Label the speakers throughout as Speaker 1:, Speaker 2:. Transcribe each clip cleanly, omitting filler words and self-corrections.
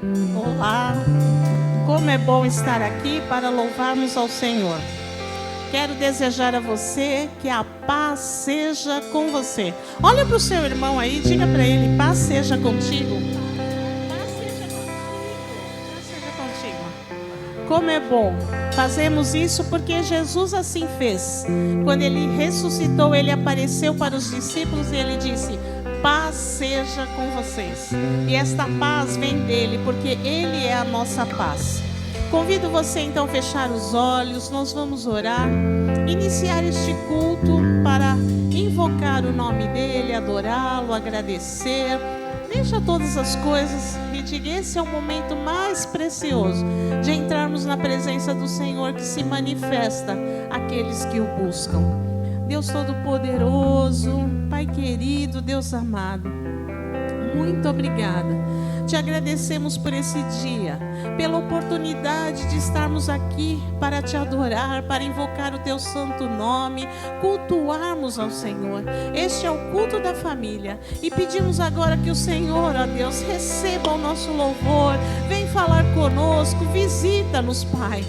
Speaker 1: Olá, como é bom estar aqui para louvarmos ao Senhor. Quero desejar a você que a paz seja com você. Olha para o seu irmão aí, diga para ele: paz seja contigo. Paz seja contigo. Paz seja contigo. Como é bom. Fazemos isso porque Jesus assim fez. Quando ele ressuscitou, ele apareceu para os discípulos e ele disse: paz seja com vocês. E esta paz vem dele, porque ele é a nossa paz. Convido você então a fechar os olhos. Nós vamos orar, iniciar este culto para invocar o nome dele, adorá-lo, agradecer. Deixa todas as coisas e diga: esse é o momento mais precioso de entrarmos na presença do Senhor, que se manifesta àqueles que o buscam. Deus Todo-Poderoso, Pai querido, Deus amado, muito obrigada. Te agradecemos por esse dia, pela oportunidade de estarmos aqui para te adorar, para invocar o teu santo nome, cultuarmos ao Senhor. Este é o culto da família e pedimos agora que o Senhor, ó Deus, receba o nosso louvor, vem falar conosco, visita-nos, Pai.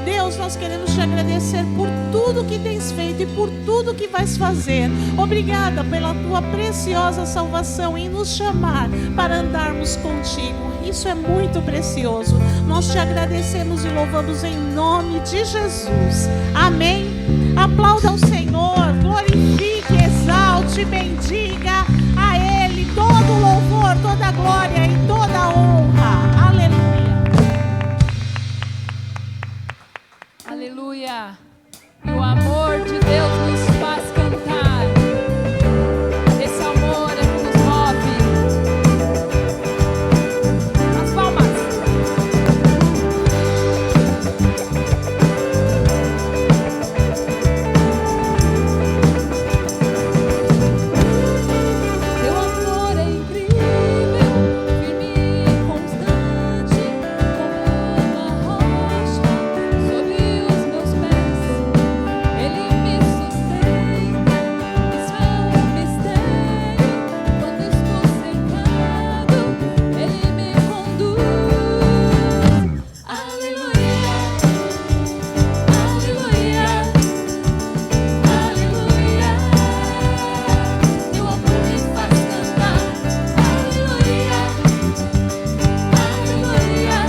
Speaker 1: Deus, nós queremos te agradecer por tudo que tens feito e por tudo que vais fazer. Obrigada pela tua preciosa salvação em nos chamar para andarmos contigo. Isso é muito precioso. Nós te agradecemos e louvamos em nome de Jesus. Amém. Aplauda ao Senhor, glorifique, exalte, bendiga a Ele todo o louvor, toda a glória e toda a honra. Aleluia.
Speaker 2: Aleluia. E o amor de Deus nos faz cantar. Esse amor é que nos move. As palmas. Teu amor é incrível, firme e constante, como uma rocha sobre os meus pés. Ele me sustenta, isso é um mistério. Quando estou cercado, Ele me conduz. Aleluia, aleluia, aleluia. Teu amor me faz cantar. Aleluia, aleluia,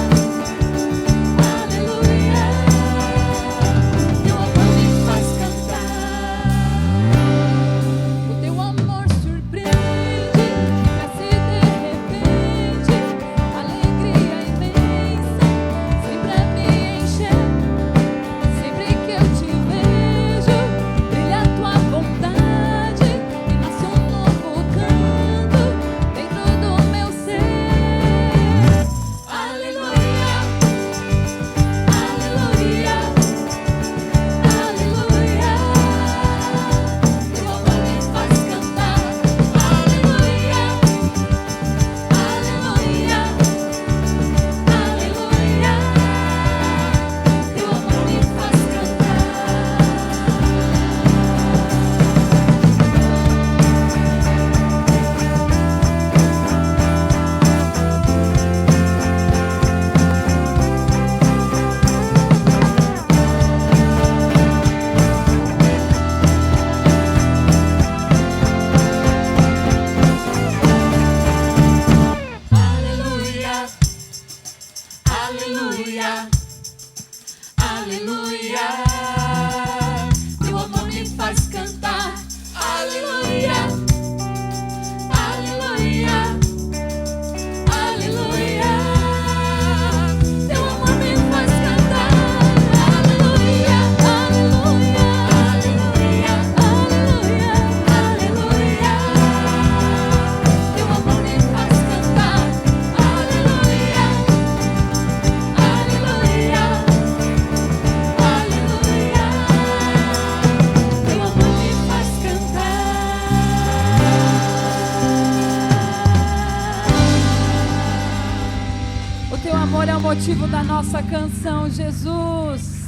Speaker 2: aleluia. Teu amor me faz cantar. O teu amor surpreende, nasce de repente, alegria imensa, sempre a me encher. Sempre que eu te vejo, brilha a tua bondade e nasce um novo canto dentro do meu ser. Aleluia, aleluia, aleluia. Teu amor me faz cantar. Aleluia, aleluia, aleluia. Teu amor me faz cantar. Aleluia, aleluia, aleluia. Teu amor me faz cantar. Aleluia, aleluia, aleluia. Teu amor me faz cantar. Aleluia, aleluia, aleluia, aleluia, aleluia. Teu amor me faz cantar. Aleluia, aleluia, aleluia. Teu amor me faz cantar. O teu amor é o motivo da nossa canção, Jesus.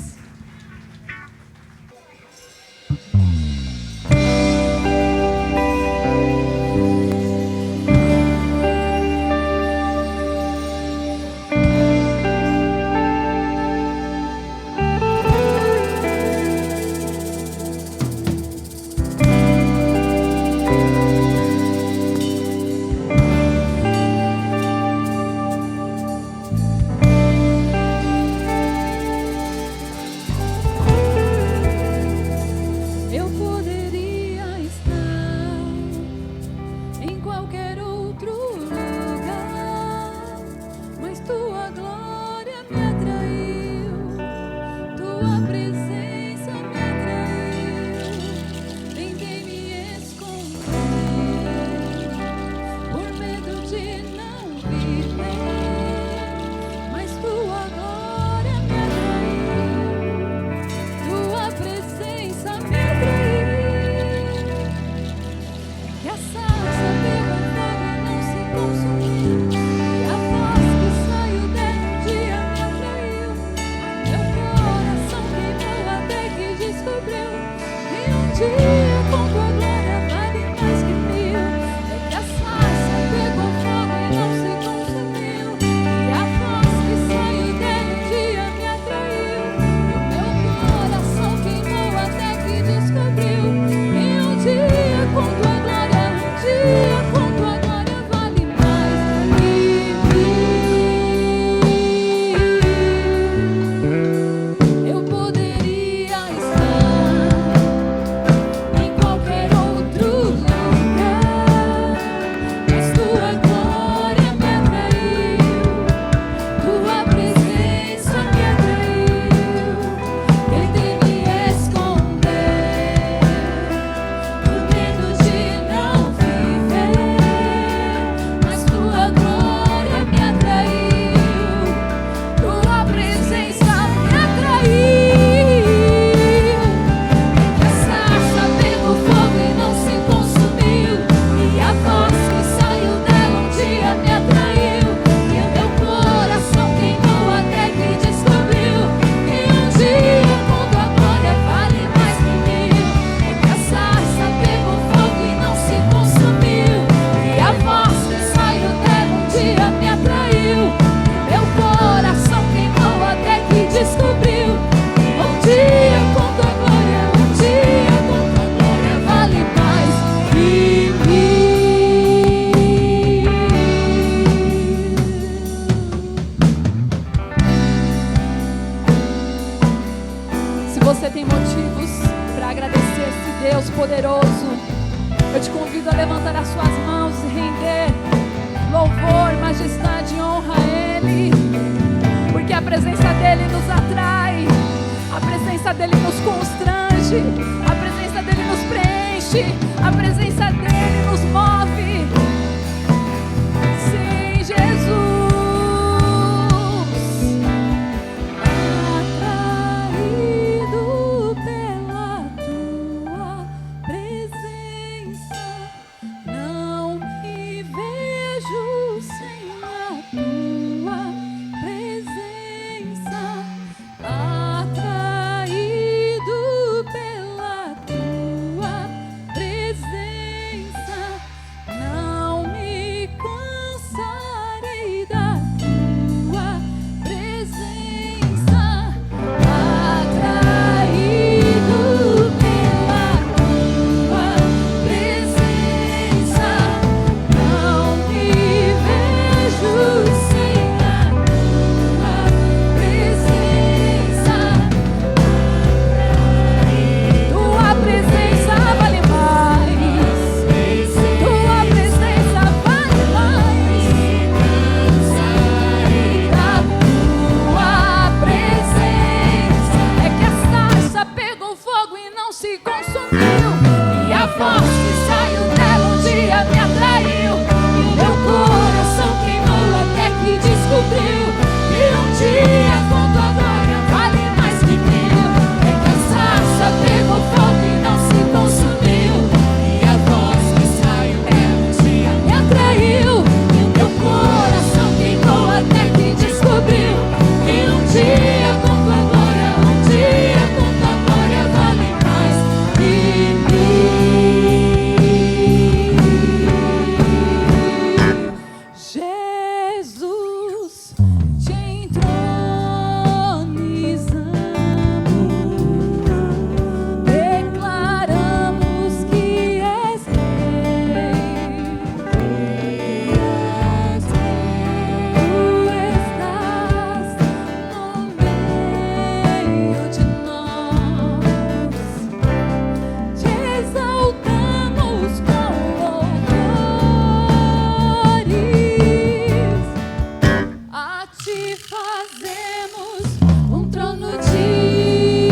Speaker 2: poderoso. Eu te convido a levantar as suas mãos e render louvor, majestade e honra a Ele, porque a presença dEle nos atrai, a presença dEle nos constrange, a presença dEle nos preenche, a presença dEle nos move. Sim, Jesus.
Speaker 3: Fazemos um trono de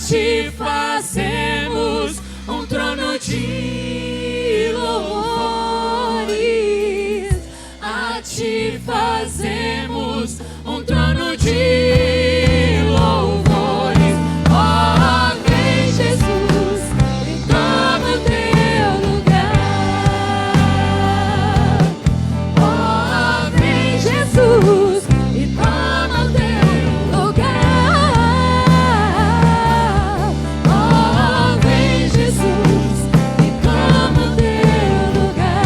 Speaker 2: ti fazemos um trono de louvores, a ti fazemos um trono de louvores. Oh, vem Jesus e toma o teu lugar. Oh, vem Jesus e toma o teu lugar. Oh, vem Jesus e toma o teu lugar.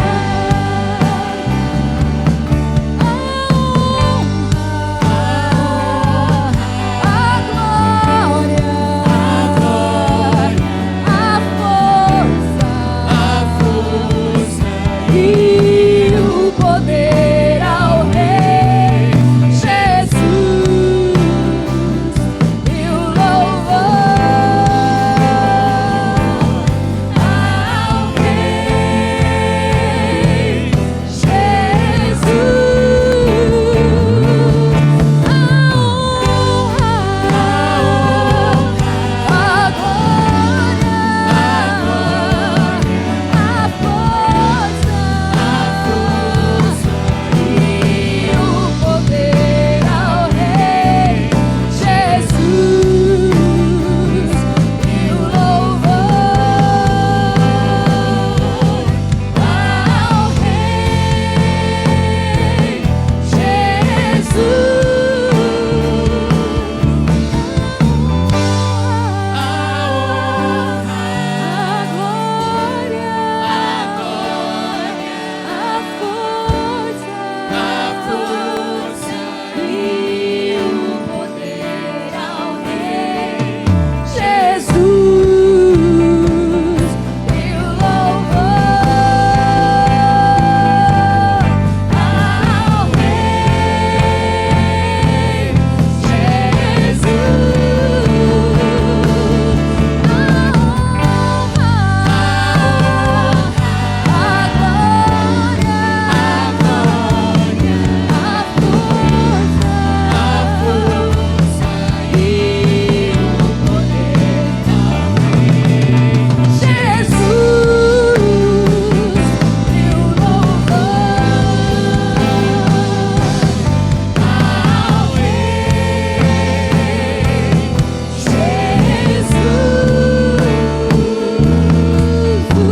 Speaker 2: A glória, a força e o poder ao Rei Jesus e o louvor ao Rei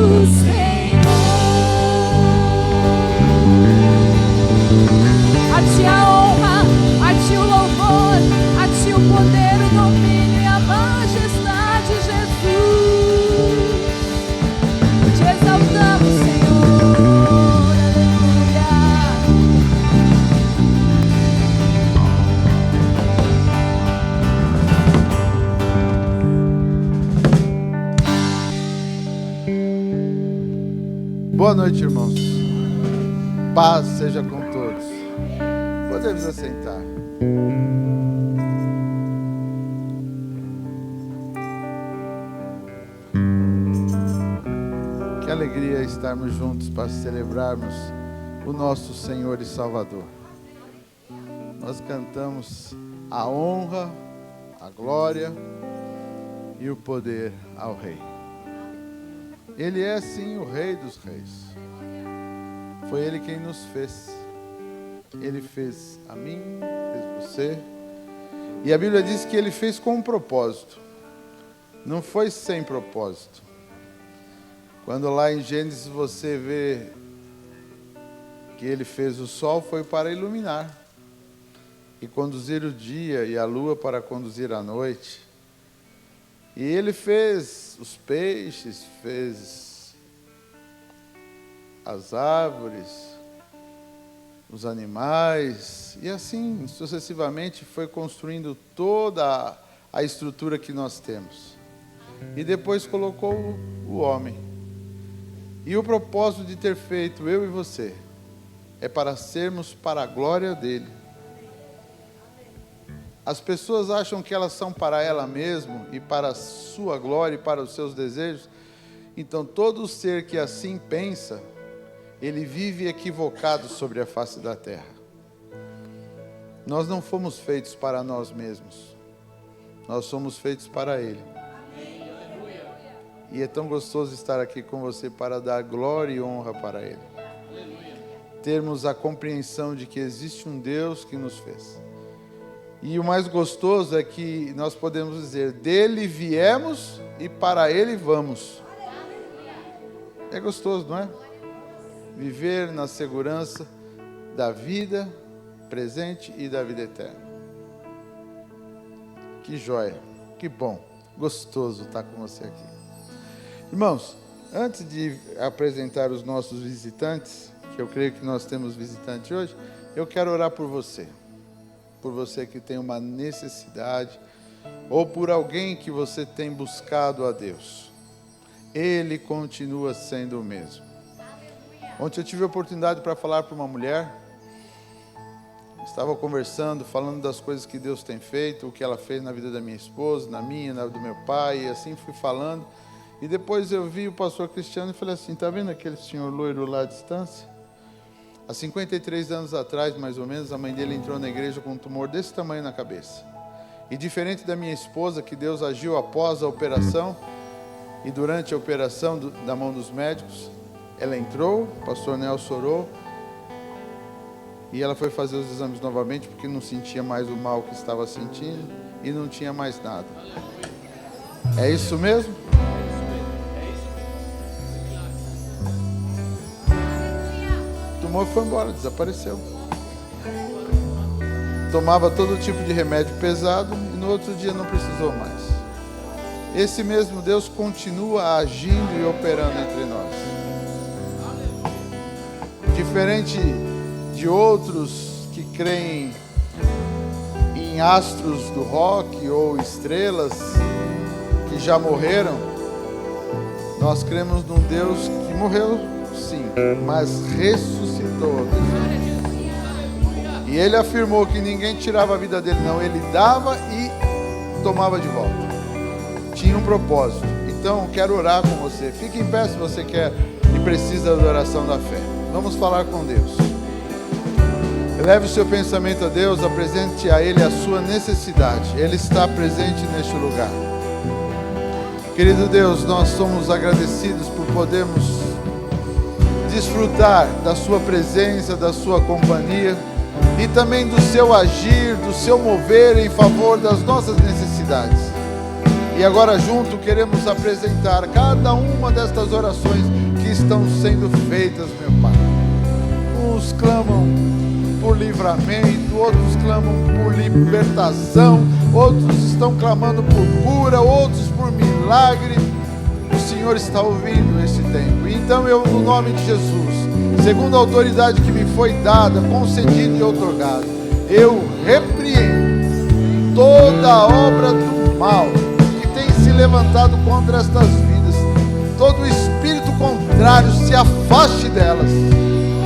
Speaker 2: Jesus. A ti a honra, a ti o louvor, a ti o poder, o domínio e a majestade, Jesus. Te exaltamos, Senhor. Aleluia.
Speaker 3: Boa noite, irmãos. Paz seja com todos. Podemos assentar. Que alegria estarmos juntos para celebrarmos o nosso Senhor e Salvador. Nós cantamos a honra, a glória e o poder ao Rei. Ele é sim o Rei dos Reis. Foi Ele quem nos fez. Ele fez a mim, fez você. E a Bíblia diz que Ele fez com um propósito. Não foi sem propósito. Quando lá em Gênesis você vê que Ele fez o sol, foi para iluminar. E conduzir o dia e a lua para conduzir a noite. E Ele fez os peixes, fez as árvores, os animais, e assim sucessivamente foi construindo toda a estrutura que nós temos. E depois colocou o homem. E o propósito de ter feito eu e você é para sermos para a glória dele. As pessoas acham que elas são para ela mesma e para a sua glória e para os seus desejos. Então todo ser que assim pensa, ele vive equivocado sobre a face da terra. Nós não fomos feitos para nós mesmos. Nós somos feitos para Ele. E é tão gostoso estar aqui com você para dar glória e honra para Ele. Termos a compreensão de que existe um Deus que nos fez. E o mais gostoso é que nós podemos dizer, dele viemos e para Ele vamos. É gostoso, não é? Viver na segurança da vida presente e da vida eterna. Que joia, que bom, gostoso estar com você aqui. Irmãos, antes de apresentar os nossos visitantes, que eu creio que nós temos visitantes hoje, eu quero orar por você que tem uma necessidade, ou por alguém que você tem buscado a Deus. Ele continua sendo o mesmo. Ontem eu tive a oportunidade para falar para uma mulher, estava conversando, falando das coisas que Deus tem feito, o que ela fez na vida da minha esposa, na minha, na do meu pai, e assim fui falando. E depois eu vi o pastor Cristiano e falei assim, está vendo aquele senhor loiro lá à distância? Há 53 anos atrás, mais ou menos, a mãe dele entrou na igreja com um tumor desse tamanho na cabeça. E diferente da minha esposa, que Deus agiu após a operação, e durante a operação da mão dos médicos, ela entrou, o pastor Nelson orou, e ela foi fazer os exames novamente, porque não sentia mais o mal que estava sentindo, e não tinha mais nada. É isso mesmo? O tumor foi embora, desapareceu. Tomava todo tipo de remédio pesado e no outro dia não precisou mais. Esse mesmo Deus continua agindo e operando entre nós. Diferente de outros que creem em astros do rock ou estrelas que já morreram, nós cremos num Deus que morreu, sim, mas ressuscitou. E Ele afirmou que ninguém tirava a vida dele, não. Ele dava e tomava de volta. Tinha um propósito. Então, quero orar com você. Fique em pé se você quer e precisa da oração da fé. Vamos falar com Deus. Eleve o seu pensamento a Deus, apresente a Ele a sua necessidade. Ele está presente neste lugar. Querido Deus, nós somos agradecidos por podermos desfrutar da sua presença, da sua companhia e também do seu agir, do seu mover em favor das nossas necessidades. E agora junto queremos apresentar cada uma destas orações que estão sendo feitas, meu Pai. Uns clamam por livramento, outros clamam por libertação, outros estão clamando por cura, outros por milagre. O Senhor está ouvindo esse tempo. Então eu, no nome de Jesus, segundo a autoridade que me foi dada, concedida e outorgada, eu repreendo toda a obra do mal que tem se levantado contra estas vidas. Todo espírito contrário se afaste delas.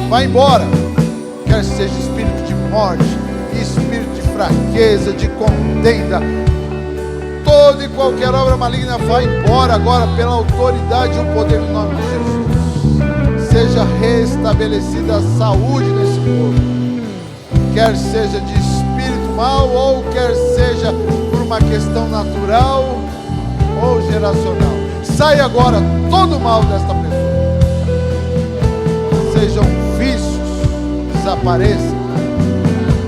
Speaker 3: Vá embora. Quer seja espírito de morte, espírito de fraqueza, de contenda, toda e qualquer obra maligna, vá embora agora pela autoridade e o poder do nome de Jesus. Seja restabelecida a saúde nesse povo, quer seja de espírito mau ou quer seja por uma questão natural ou geracional. Sai agora todo o mal desta pessoa. Sejam vícios, desapareçam.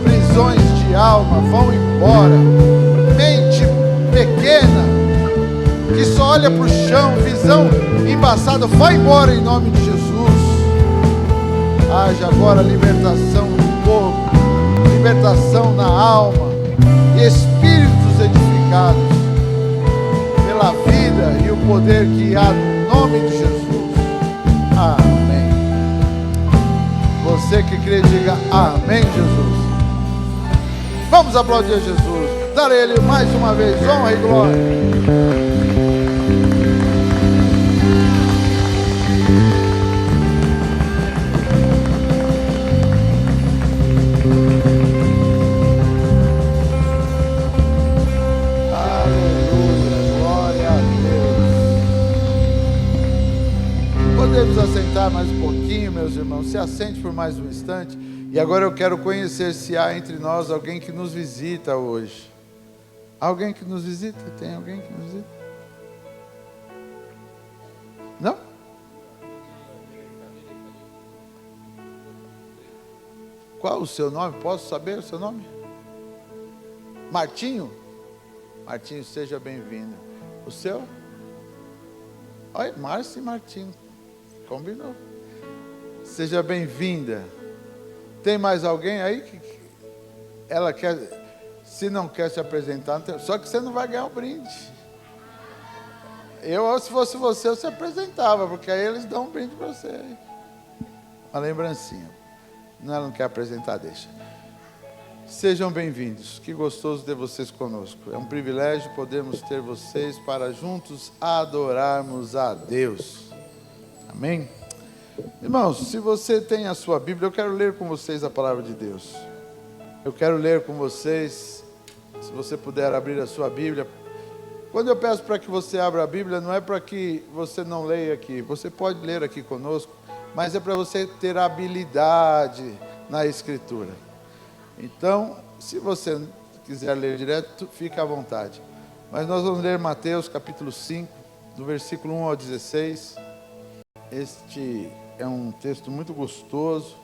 Speaker 3: Prisões de alma vão embora. Mente pequena que só olha para o chão, visão embaçada, vai embora em nome de Jesus. Haja agora libertação no corpo, libertação na alma, e espíritos edificados pela vida e o poder que há no nome de Jesus. Amém. Você que crê, diga amém, Jesus. Vamos aplaudir Jesus. Dar a Ele mais uma vez honra e glória. Podemos assentar mais um pouquinho, meus irmãos. Se assente por mais um instante. E agora eu quero conhecer se há entre nós alguém que nos visita hoje. Alguém que nos visita? Tem alguém que nos visita? Não? Qual o seu nome? Posso saber o seu nome? Martinho? Martinho, seja bem-vindo. O seu? Olha, Márcia e Martinho. Combinou. Seja bem-vinda. Tem mais alguém aí que ela quer, se não quer se apresentar, só que você não vai ganhar o brinde. Eu, se fosse você, eu se apresentava, porque aí eles dão um brinde para você. Uma lembrancinha. Não, ela não quer apresentar, deixa. Sejam bem-vindos. Que gostoso ter vocês conosco. É um privilégio podermos ter vocês para juntos adorarmos a Deus. Amém? Irmãos, se você tem a sua Bíblia, eu quero ler com vocês a palavra de Deus. Eu quero ler com vocês, se você puder abrir a sua Bíblia. Quando eu peço para que você abra a Bíblia, não é para que você não leia aqui. Você pode ler aqui conosco, mas é para você ter habilidade na Escritura. Então, se você quiser ler direto, fica à vontade. Mas nós vamos ler Mateus capítulo 5, do versículo 1 ao 16. Este é um texto muito gostoso.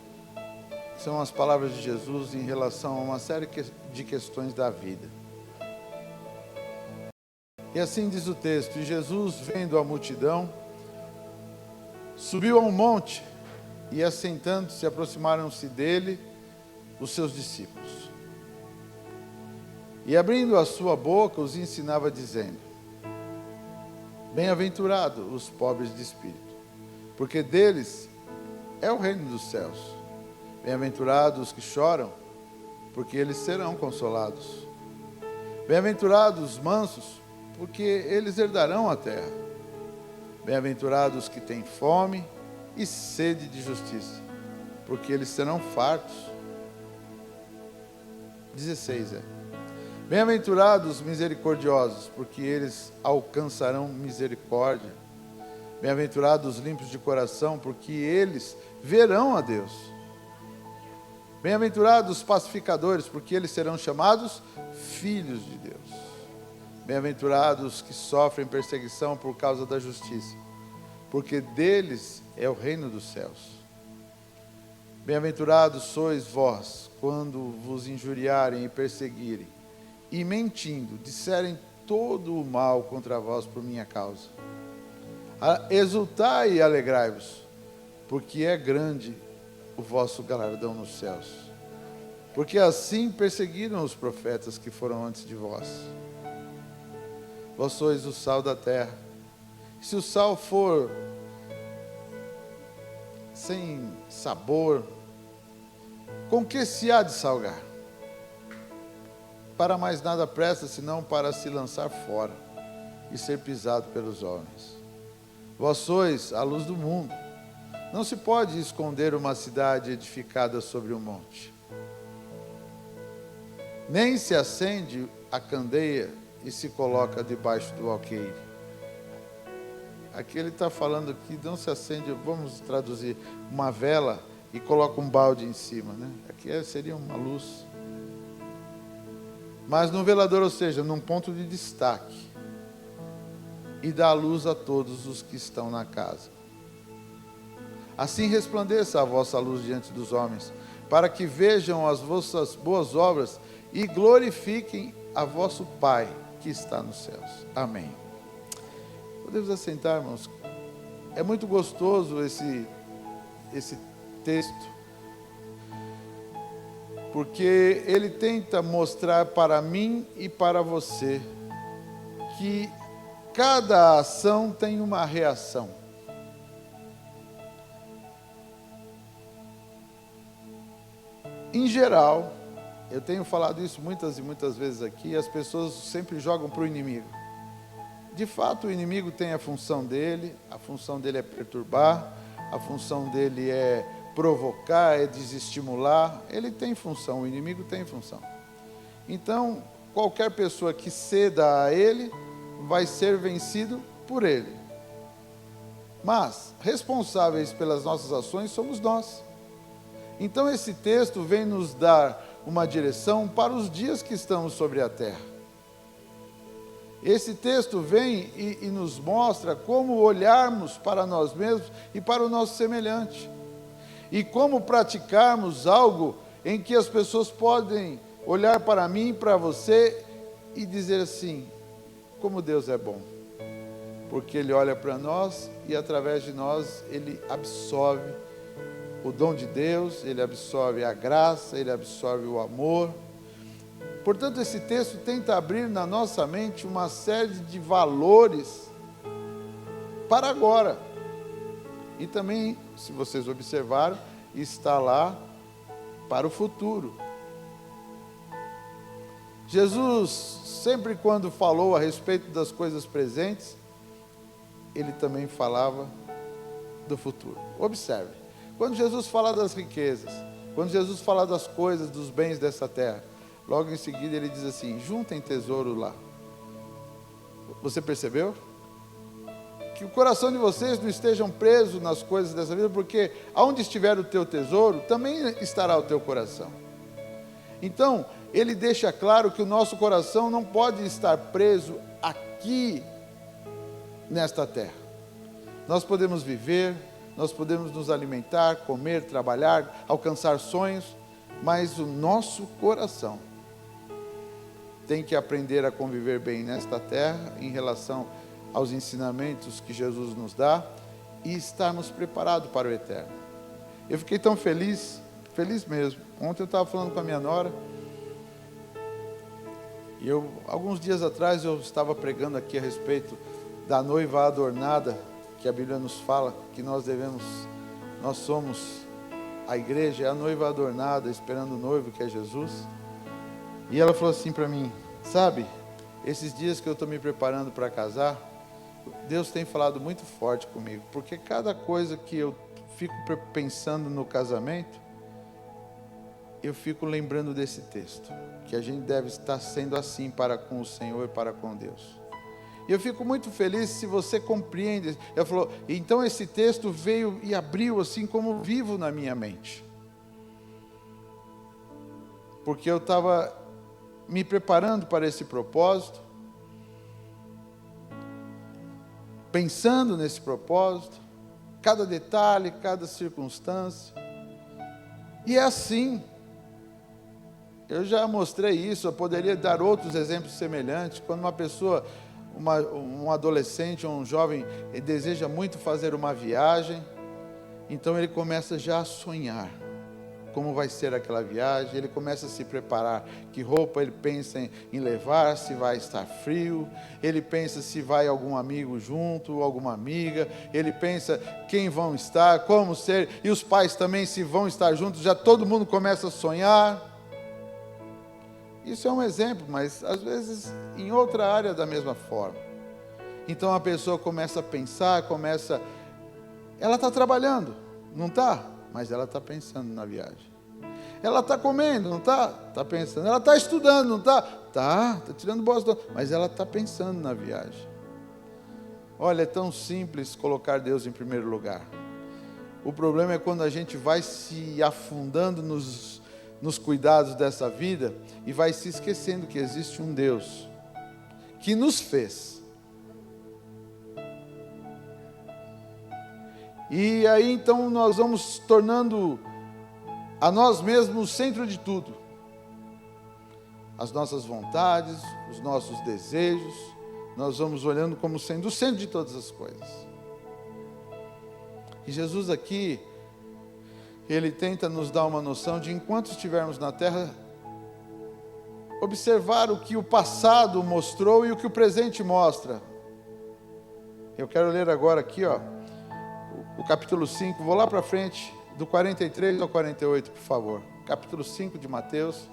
Speaker 3: São as palavras de Jesus em relação a uma série de questões da vida. E assim diz o texto: E Jesus, vendo a multidão, subiu a um monte, e assentando-se, aproximaram-se dele os seus discípulos. E abrindo a sua boca, os ensinava dizendo: Bem-aventurados os pobres de espírito, porque deles é o reino dos céus. Bem-aventurados os que choram, porque eles serão consolados. Bem-aventurados os mansos, porque eles herdarão a terra. Bem-aventurados os que têm fome e sede de justiça, porque eles serão fartos. 16 Bem-aventurados os misericordiosos, porque eles alcançarão misericórdia. Bem-aventurados os limpos de coração, porque eles verão a Deus. Bem-aventurados os pacificadores, porque eles serão chamados filhos de Deus. Bem-aventurados os que sofrem perseguição por causa da justiça, porque deles é o reino dos céus. Bem-aventurados sois vós, quando vos injuriarem e perseguirem, e mentindo, disserem todo o mal contra vós por minha causa. Exultai e alegrai-vos, porque é grande o vosso galardão nos céus. Porque assim perseguiram os profetas que foram antes de vós. Vós sois o sal da terra. Se o sal for sem sabor, com que se há de salgar? Para mais nada presta, senão para se lançar fora e ser pisado pelos homens. Vós sois a luz do mundo. Não se pode esconder uma cidade edificada sobre um monte. Nem se acende a candeia e se coloca debaixo do alqueire. Aqui ele está falando que não se acende, vamos traduzir, uma vela e coloca um balde em cima, né? Aqui seria uma luz. Mas no velador, ou seja, num ponto de destaque, e dá luz a todos os que estão na casa. Assim resplandeça a vossa luz diante dos homens, para que vejam as vossas boas obras e glorifiquem a vosso Pai que está nos céus. Amém. Podemos assentar, irmãos. É muito gostoso esse texto, porque ele tenta mostrar para mim e para você que cada ação tem uma reação. Em geral, eu tenho falado isso muitas e muitas vezes aqui, as pessoas sempre jogam para o inimigo. De fato, o inimigo tem a função dele é perturbar, a função dele é provocar, é desestimular, ele tem função, o inimigo tem função. Então, qualquer pessoa que ceda a ele, vai ser vencido por ele. Mas, responsáveis pelas nossas ações somos nós. Então esse texto vem nos dar uma direção para os dias que estamos sobre a terra. Esse texto vem e nos mostra como olharmos para nós mesmos e para o nosso semelhante. E como praticarmos algo em que as pessoas podem olhar para mim, para você e dizer assim: como Deus é bom. Porque Ele olha para nós e através de nós Ele absorve o dom de Deus, Ele absorve a graça, Ele absorve o amor. Portanto, esse texto tenta abrir na nossa mente uma série de valores para agora. E também, se vocês observaram, está lá para o futuro. Jesus, sempre quando falou a respeito das coisas presentes, Ele também falava do futuro. Observe, quando Jesus fala das riquezas, quando Jesus fala das coisas, dos bens dessa terra, logo em seguida Ele diz assim: juntem tesouro lá. Você percebeu? Que o coração de vocês não estejam presos nas coisas dessa vida, porque aonde estiver o teu tesouro, também estará o teu coração. Então, Ele deixa claro que o nosso coração não pode estar preso aqui, nesta terra. Nós podemos viver, nós podemos nos alimentar, comer, trabalhar, alcançar sonhos, mas o nosso coração tem que aprender a conviver bem nesta terra, em relação aos ensinamentos que Jesus nos dá, e estarmos preparados para o eterno. Eu fiquei tão feliz, feliz mesmo. Ontem eu estava falando com a minha nora, e alguns dias atrás eu estava pregando aqui a respeito da noiva adornada, que a Bíblia nos fala que nós somos a igreja, é a noiva adornada, esperando o noivo que é Jesus. E ela falou assim para mim: sabe, esses dias que eu estou me preparando para casar, Deus tem falado muito forte comigo, porque cada coisa que eu fico pensando no casamento, eu fico lembrando desse texto, que a gente deve estar sendo assim para com o Senhor e para com Deus. E eu fico muito feliz se você compreende. Ela falou: então esse texto veio e abriu assim como vivo na minha mente, porque eu estava me preparando para esse propósito, pensando nesse propósito, cada detalhe, cada circunstância. E é assim. Eu já mostrei isso, eu poderia dar outros exemplos semelhantes. Quando uma pessoa, um adolescente ou um jovem, ele deseja muito fazer uma viagem, então ele começa já a sonhar como vai ser aquela viagem, ele começa a se preparar, que roupa ele pensa em levar, se vai estar frio, ele pensa se vai algum amigo junto, alguma amiga, ele pensa quem vão estar, como ser, e os pais também se vão estar juntos, já todo mundo começa a sonhar. Isso é um exemplo, mas às vezes em outra área da mesma forma. Então a pessoa começa a pensar, ela está trabalhando, não está? Mas ela está pensando na viagem. Ela está comendo, não está? Está pensando. Ela está estudando, não está? Está tirando boas notas, mas ela está pensando na viagem. Olha, é tão simples colocar Deus em primeiro lugar. O problema é quando a gente vai se afundando nos cuidados dessa vida e vai se esquecendo que existe um Deus que nos fez. E aí então nós vamos tornando a nós mesmos o centro de tudo. As nossas vontades, os nossos desejos, nós vamos olhando como sendo o centro de todas as coisas. E Jesus aqui, Ele tenta nos dar uma noção de, enquanto estivermos na terra, observar o que o passado mostrou e o que o presente mostra. Eu quero ler agora aqui, o capítulo 5, vou lá para frente, do 43 ao 48, por favor. Capítulo 5 de Mateus,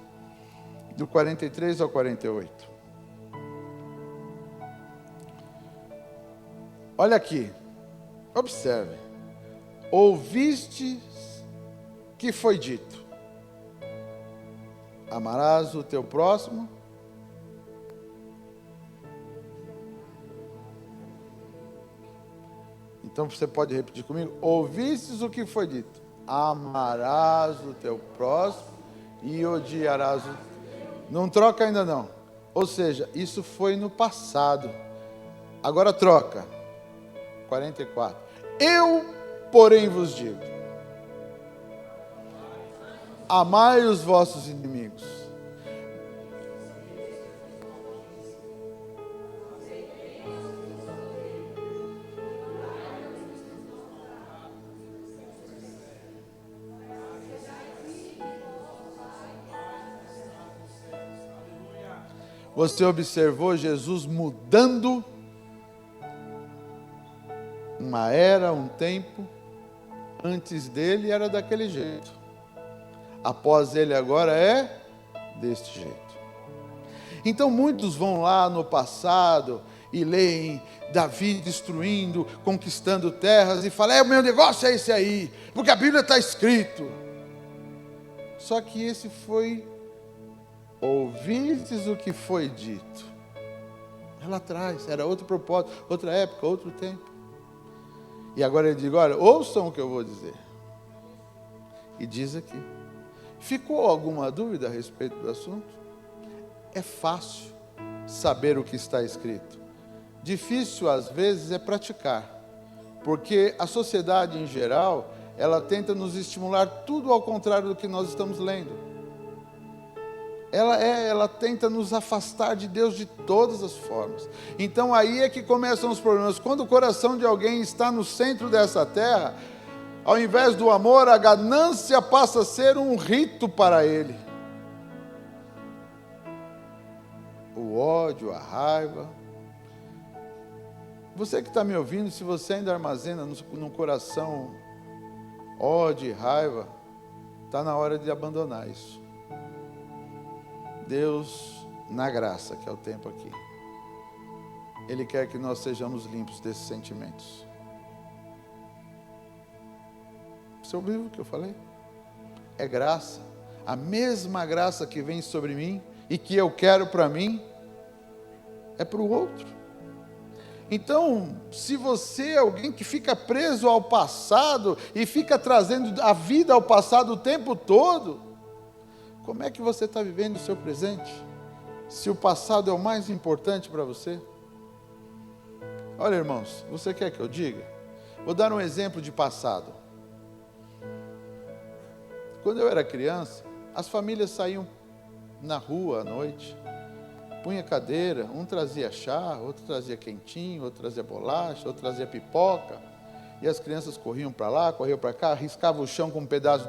Speaker 3: do 43 ao 48. Olha aqui, observe. Ouviste que foi dito: amarás o teu próximo. Então você pode repetir comigo: ouvistes o que foi dito: amarás o teu próximo e odiarás o... Não troca ainda não. Ou seja, isso foi no passado. Agora troca. 44. Eu, porém, vos digo: amai os vossos inimigos. Você observou Jesus mudando uma era, um tempo. Antes dele era daquele jeito. Após ele agora é deste jeito. Então muitos vão lá no passado e leem Davi destruindo, conquistando terras e falam: o meu negócio é esse aí, porque a Bíblia está escrito. Só que esse foi: ouvistes o que foi dito. Lá atrás, era outro propósito, outra época, outro tempo. E agora ele diz: olha, ouçam o que eu vou dizer. E diz aqui. Ficou alguma dúvida a respeito do assunto? É fácil saber o que está escrito. Difícil, às vezes, é praticar. Porque a sociedade, em geral, ela tenta nos estimular tudo ao contrário do que nós estamos lendo. Ela tenta nos afastar de Deus de todas as formas. Então aí é que começam os problemas. Quando o coração de alguém está no centro dessa terra, ao invés do amor, a ganância passa a ser um rito para ele. O ódio, a raiva. Você que está me ouvindo, se você ainda armazena no coração ódio e raiva, está na hora de abandonar isso. Deus, na graça, que é o tempo aqui, Ele quer que nós sejamos limpos desses sentimentos. Você ouviu o que eu falei? É graça. A mesma graça que vem sobre mim e que eu quero para mim, é para o outro. Então, se você é alguém que fica preso ao passado e fica trazendo a vida ao passado o tempo todo, como é que você está vivendo o seu presente? Se o passado é o mais importante para você? Olha, irmãos, você quer que eu diga? Vou dar um exemplo de passado. Quando eu era criança, as famílias saíam na rua à noite, punha cadeira, um trazia chá, outro trazia quentinho, outro trazia bolacha, outro trazia pipoca, e as crianças corriam para lá, corriam para cá, riscavam o chão com um pedaço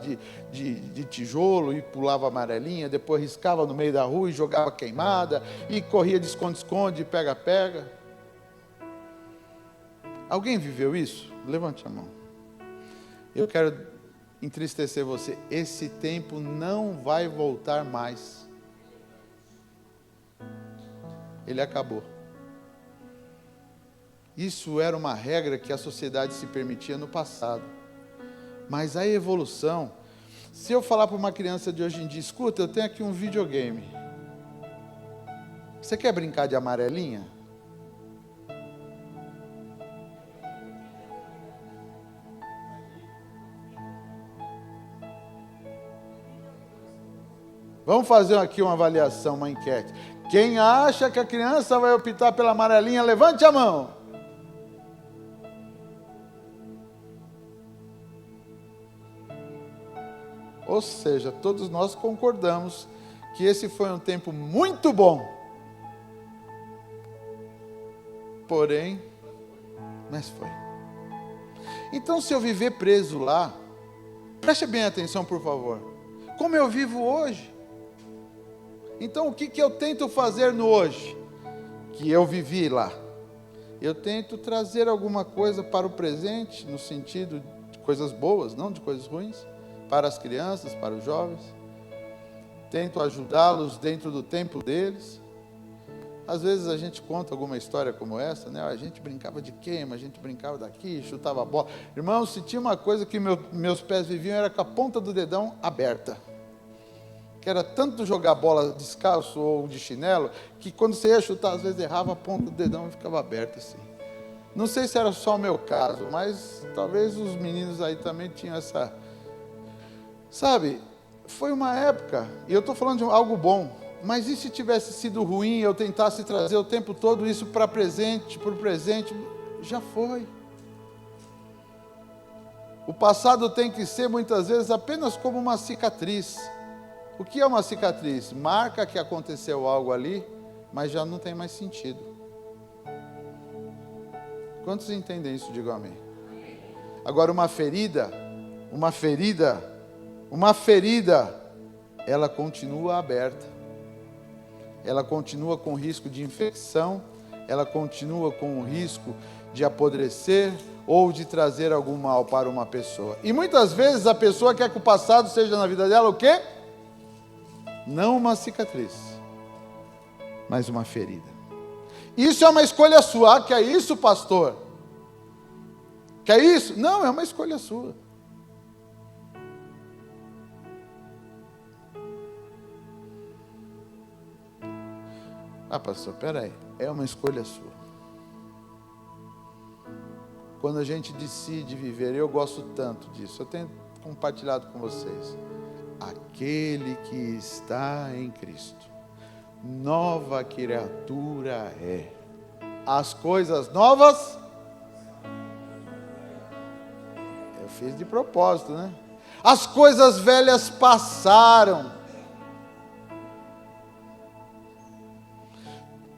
Speaker 3: de tijolo e pulava amarelinha, depois riscava no meio da rua e jogava queimada, e corria de esconde-esconde, pega-pega. Alguém viveu isso? Levante a mão. Eu quero entristecer você. Esse tempo não vai voltar mais. Ele acabou. Isso era uma regra que a sociedade se permitia no passado. Mas a evolução, se eu falar para uma criança de hoje em dia: escuta, eu tenho aqui um videogame, você quer brincar de amarelinha? Vamos fazer aqui uma avaliação, uma enquete. Quem acha que a criança vai optar pela amarelinha, levante a mão. Ou seja, todos nós concordamos que esse foi um tempo muito bom. Porém, mas foi. Então, se eu viver preso lá, preste bem atenção, por favor. Como eu vivo hoje? Então, o que eu tento fazer no hoje? Que eu vivi lá. Eu tento trazer alguma coisa para o presente, no sentido de coisas boas, não de coisas ruins, para as crianças, para os jovens. Tento ajudá-los dentro do tempo deles. Às vezes a gente conta alguma história como essa, né? A gente brincava de queima, a gente brincava daqui, chutava a bola. Irmãos, se tinha uma coisa que meus pés viviam, era com a ponta do dedão aberta. Que era tanto jogar bola descalço ou de chinelo, que quando você ia chutar, às vezes errava, a ponta do dedão e ficava aberta assim. Não sei se era só o meu caso, mas talvez os meninos aí também tinham essa... Sabe, foi uma época, e eu estou falando de algo bom, Mas e se tivesse sido ruim, eu tentasse trazer o tempo todo isso para presente, para o presente? Já foi. O passado tem que ser, muitas vezes, apenas como uma cicatriz. O que é uma cicatriz? Marca que aconteceu algo ali, mas já não tem mais sentido. Quantos entendem isso? Digam amém. Agora, uma ferida, ela continua aberta. Ela continua com risco de infecção, ela continua com o risco de apodrecer ou de trazer algum mal para uma pessoa. E muitas vezes a pessoa quer que o passado seja na vida dela o quê? Não uma cicatriz, mas uma ferida. Isso é uma escolha sua. Ah, que é isso, pastor? Que é isso? Não, é uma escolha sua. Ah, pastor, peraí, é uma escolha sua. Quando a gente decide viver, eu gosto tanto disso, eu tenho compartilhado com vocês. Aquele que está em Cristo, nova criatura é. As coisas novas, eu fiz de propósito, né? As coisas velhas passaram.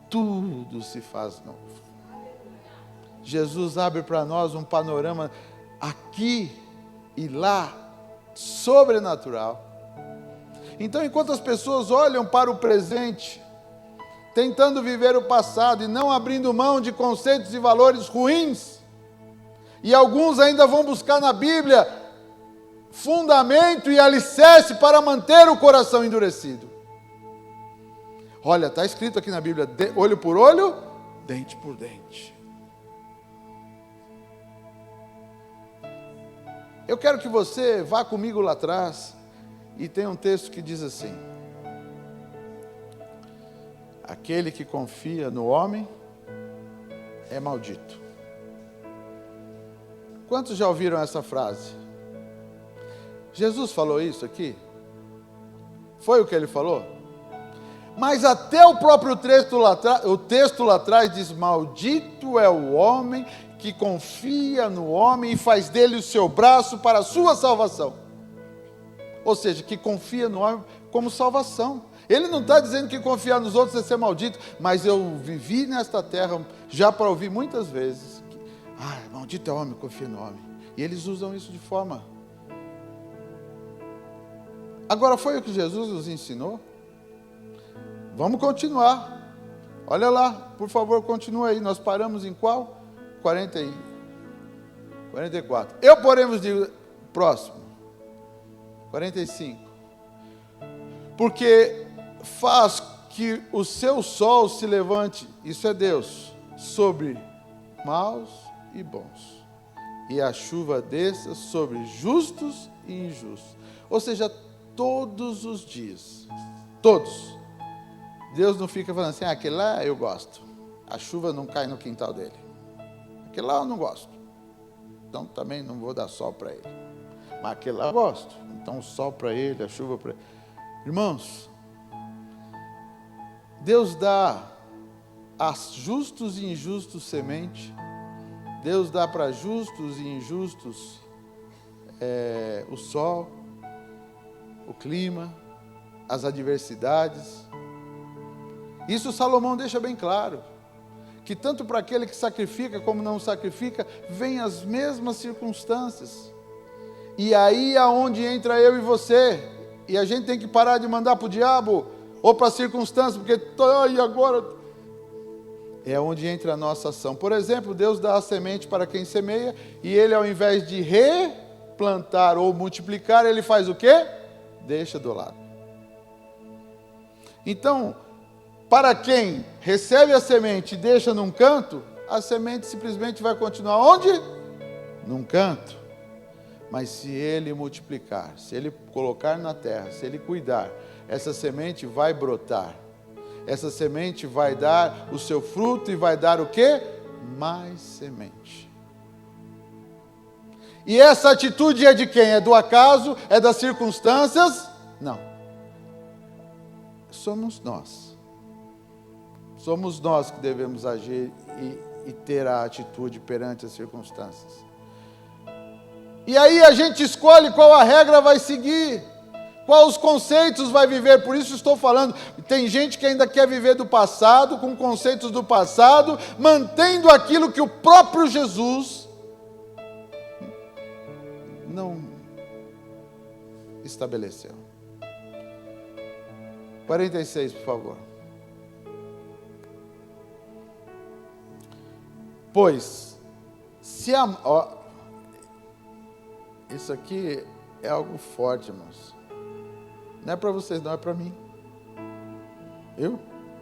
Speaker 3: Tudo se faz novo. Jesus abre para nós um panorama aqui e lá, sobrenatural. Então, enquanto as pessoas olham para o presente, tentando viver o passado e não abrindo mão de conceitos e valores ruins, e alguns ainda vão buscar na Bíblia fundamento e alicerce para manter o coração endurecido. Olha, está escrito aqui na Bíblia, olho por olho, dente por dente. Eu quero que você vá comigo lá atrás, e tem um texto que diz assim: aquele que confia no homem é maldito. Quantos já ouviram essa frase? Jesus falou isso aqui? Foi o que ele falou? Mas até o próprio texto lá atrás diz: maldito é o homem que confia no homem e faz dele o seu braço para a sua salvação. Ou seja, que confia no homem como salvação. Ele não está dizendo que confiar nos outros é ser maldito, mas eu vivi nesta terra já para ouvir muitas vezes que, maldito é o homem que confia no homem. E eles usam isso de forma. Agora, foi o que Jesus nos ensinou? Vamos continuar. Olha lá, por favor, continua aí. Nós paramos em qual? 44. Eu, porém, vos digo, próximo. 45. Porque faz que o seu sol se levante, isso é Deus, sobre maus e bons, e a chuva desça sobre justos e injustos. Ou seja, todos os dias, todos. Deus não fica falando assim: aquele lá eu gosto, a chuva não cai no quintal dele, aquele lá eu não gosto, então também não vou dar sol para ele, mas aquele lá eu gosto, então o sol para ele, a chuva para ele. Irmãos, Deus dá a justos e injustos semente, Deus dá para justos e injustos o sol, o clima, as adversidades. Isso Salomão deixa bem claro, que tanto para aquele que sacrifica como não sacrifica, vem as mesmas circunstâncias. E aí é onde entra eu e você, e a gente tem que parar de mandar para o diabo, ou para as circunstâncias, porque e agora? É onde entra a nossa ação. Por exemplo, Deus dá a semente para quem semeia, e ele, ao invés de replantar ou multiplicar, ele faz o quê? Deixa do lado. Então, para quem recebe a semente e deixa num canto, a semente simplesmente vai continuar onde? Num canto. Mas se ele multiplicar, se ele colocar na terra, se ele cuidar, essa semente vai brotar. Essa semente vai dar o seu fruto e vai dar o quê? Mais semente. E essa atitude é de quem? É do acaso? É das circunstâncias? Não. somos nós. Somos nós que devemos agir e ter a atitude perante as circunstâncias. E aí a gente escolhe qual a regra vai seguir, quais os conceitos vai viver. Por isso estou falando, tem gente que ainda quer viver do passado, com conceitos do passado, mantendo aquilo que o próprio Jesus não estabeleceu. 46, por favor. Pois, se a... isso aqui é algo forte, irmãos. Não é para vocês, não, é para mim.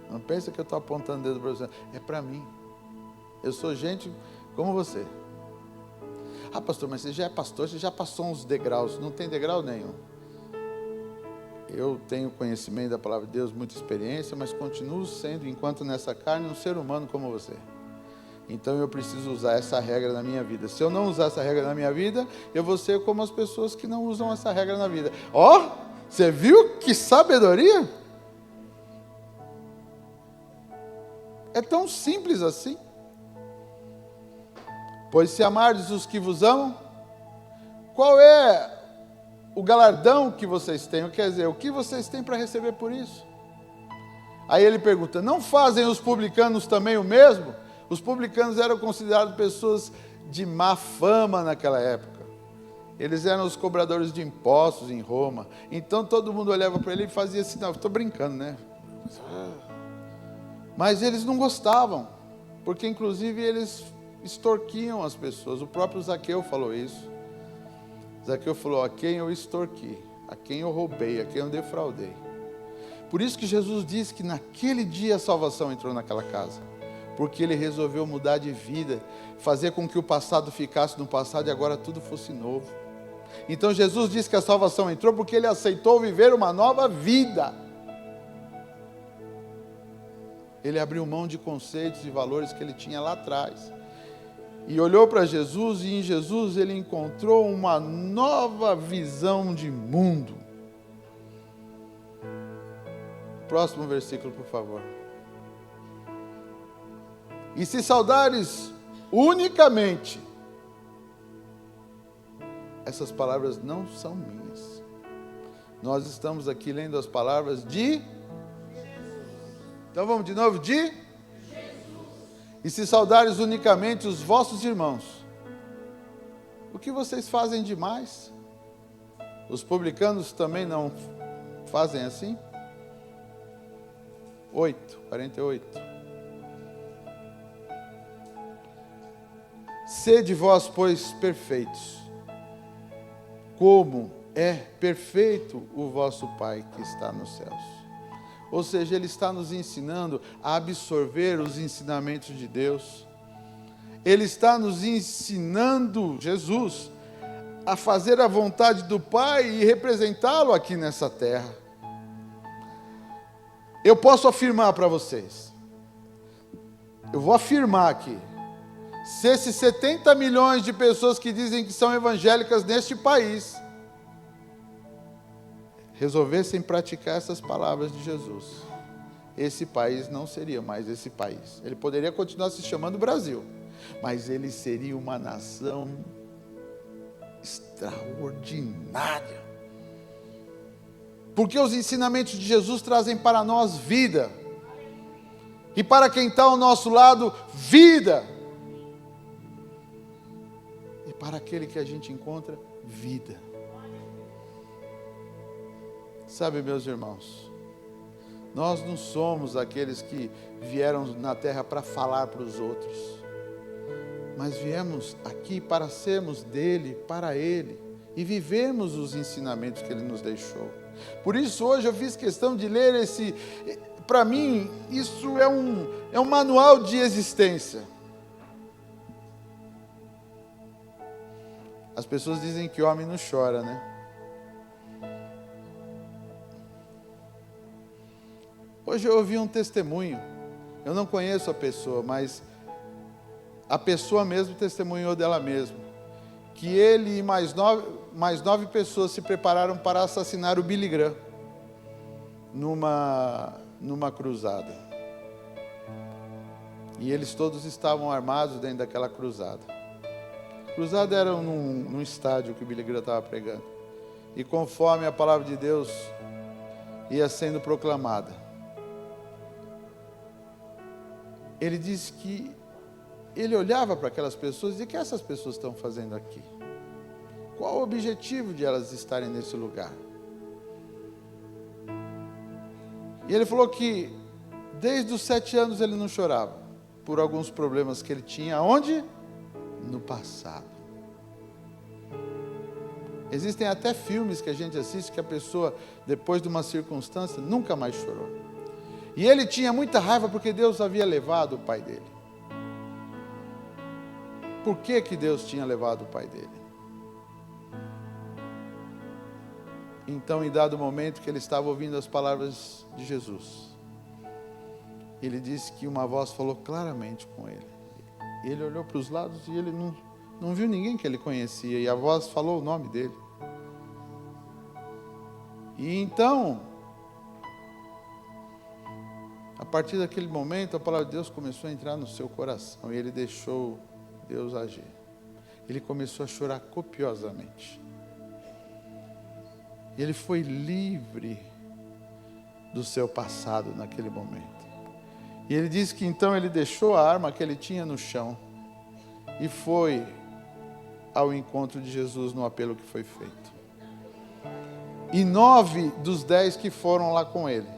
Speaker 3: Não pensa que eu estou apontando o dedo para vocês. É para mim. Eu sou gente como você. Ah, pastor, mas você já é pastor, você já passou uns degraus. Não tem degrau nenhum. Eu tenho conhecimento da palavra de Deus, muita experiência, mas continuo sendo, enquanto nessa carne, um ser humano como você. Então eu preciso usar essa regra na minha vida. Se eu não usar essa regra na minha vida, eu vou ser como as pessoas que não usam essa regra na vida. Você viu que sabedoria? É tão simples assim. Pois se amardes os que vos amam, qual é o galardão que vocês têm? Quer dizer, o que vocês têm para receber por isso? Aí ele pergunta, não fazem os publicanos também o mesmo? Os publicanos eram considerados pessoas de má fama naquela época. Eles eram os cobradores de impostos em Roma. Então todo mundo olhava para ele e fazia assim, não, estou brincando, né? Mas eles não gostavam, porque inclusive eles extorquiam as pessoas. O próprio Zaqueu falou isso. Zaqueu falou, a quem eu extorqui, a quem eu roubei, a quem eu defraudei. Por isso que Jesus disse que naquele dia a salvação entrou naquela casa. Porque ele resolveu mudar de vida, fazer com que o passado ficasse no passado e agora tudo fosse novo. Então Jesus disse que a salvação entrou porque ele aceitou viver uma nova vida. Ele abriu mão de conceitos e valores que ele tinha lá atrás. E olhou para Jesus, e em Jesus ele encontrou uma nova visão de mundo. Próximo versículo, por favor. E se saudares unicamente, essas palavras não são minhas. Nós estamos aqui lendo as palavras de Jesus. Então vamos de novo, de Jesus. E se saudares unicamente os vossos irmãos, o que vocês fazem demais? Os publicanos também não fazem assim? 48. Sede vós, pois, perfeitos, como é perfeito o vosso Pai que está nos céus. Ou seja, Ele está nos ensinando a absorver os ensinamentos de Deus. Ele está nos ensinando, Jesus, a fazer a vontade do Pai e representá-lo aqui nessa terra. Eu posso afirmar para vocês, eu vou afirmar aqui, se esses 70 milhões de pessoas que dizem que são evangélicas neste país resolvessem praticar essas palavras de Jesus, esse país não seria mais esse país. Ele poderia continuar se chamando Brasil, mas ele seria uma nação extraordinária. Porque os ensinamentos de Jesus trazem para nós vida. E para quem está ao nosso lado, vida. E para aquele que a gente encontra, vida. Sabe, meus irmãos, nós não somos aqueles que vieram na terra para falar para os outros, mas viemos aqui para sermos dele, para ele, e vivemos os ensinamentos que ele nos deixou. Por isso hoje eu fiz questão de ler para mim, isso é um manual de existência. As pessoas dizem que homem não chora, né? Hoje eu ouvi um testemunho, eu não conheço a pessoa, mas a pessoa mesmo testemunhou dela mesma, que ele e mais nove pessoas se prepararam para assassinar o Billy Graham. numa cruzada. E eles todos estavam armados dentro daquela cruzada. Cruzada era num estádio que o Billy Graham estava pregando. E conforme a palavra de Deus ia sendo proclamada, ele disse que ele olhava para aquelas pessoas e dizia: o que essas pessoas estão fazendo aqui? Qual o objetivo de elas estarem nesse lugar? E ele falou que desde os 7 anos ele não chorava por alguns problemas que ele tinha. Onde? No passado. Existem até filmes que a gente assiste que a pessoa, depois de uma circunstância, nunca mais chorou. E ele tinha muita raiva porque Deus havia levado o pai dele. Por que Deus tinha levado o pai dele? Então, em dado momento que ele estava ouvindo as palavras de Jesus, ele disse que uma voz falou claramente com ele. Ele olhou para os lados e ele não viu ninguém que ele conhecia. E a voz falou o nome dele. E então, a partir daquele momento, a palavra de Deus começou a entrar no seu coração. E ele deixou Deus agir. Ele começou a chorar copiosamente. E ele foi livre do seu passado naquele momento. E ele disse que então ele deixou a arma que ele tinha no chão e foi ao encontro de Jesus no apelo que foi feito. E 9 dos 10 que foram lá com ele,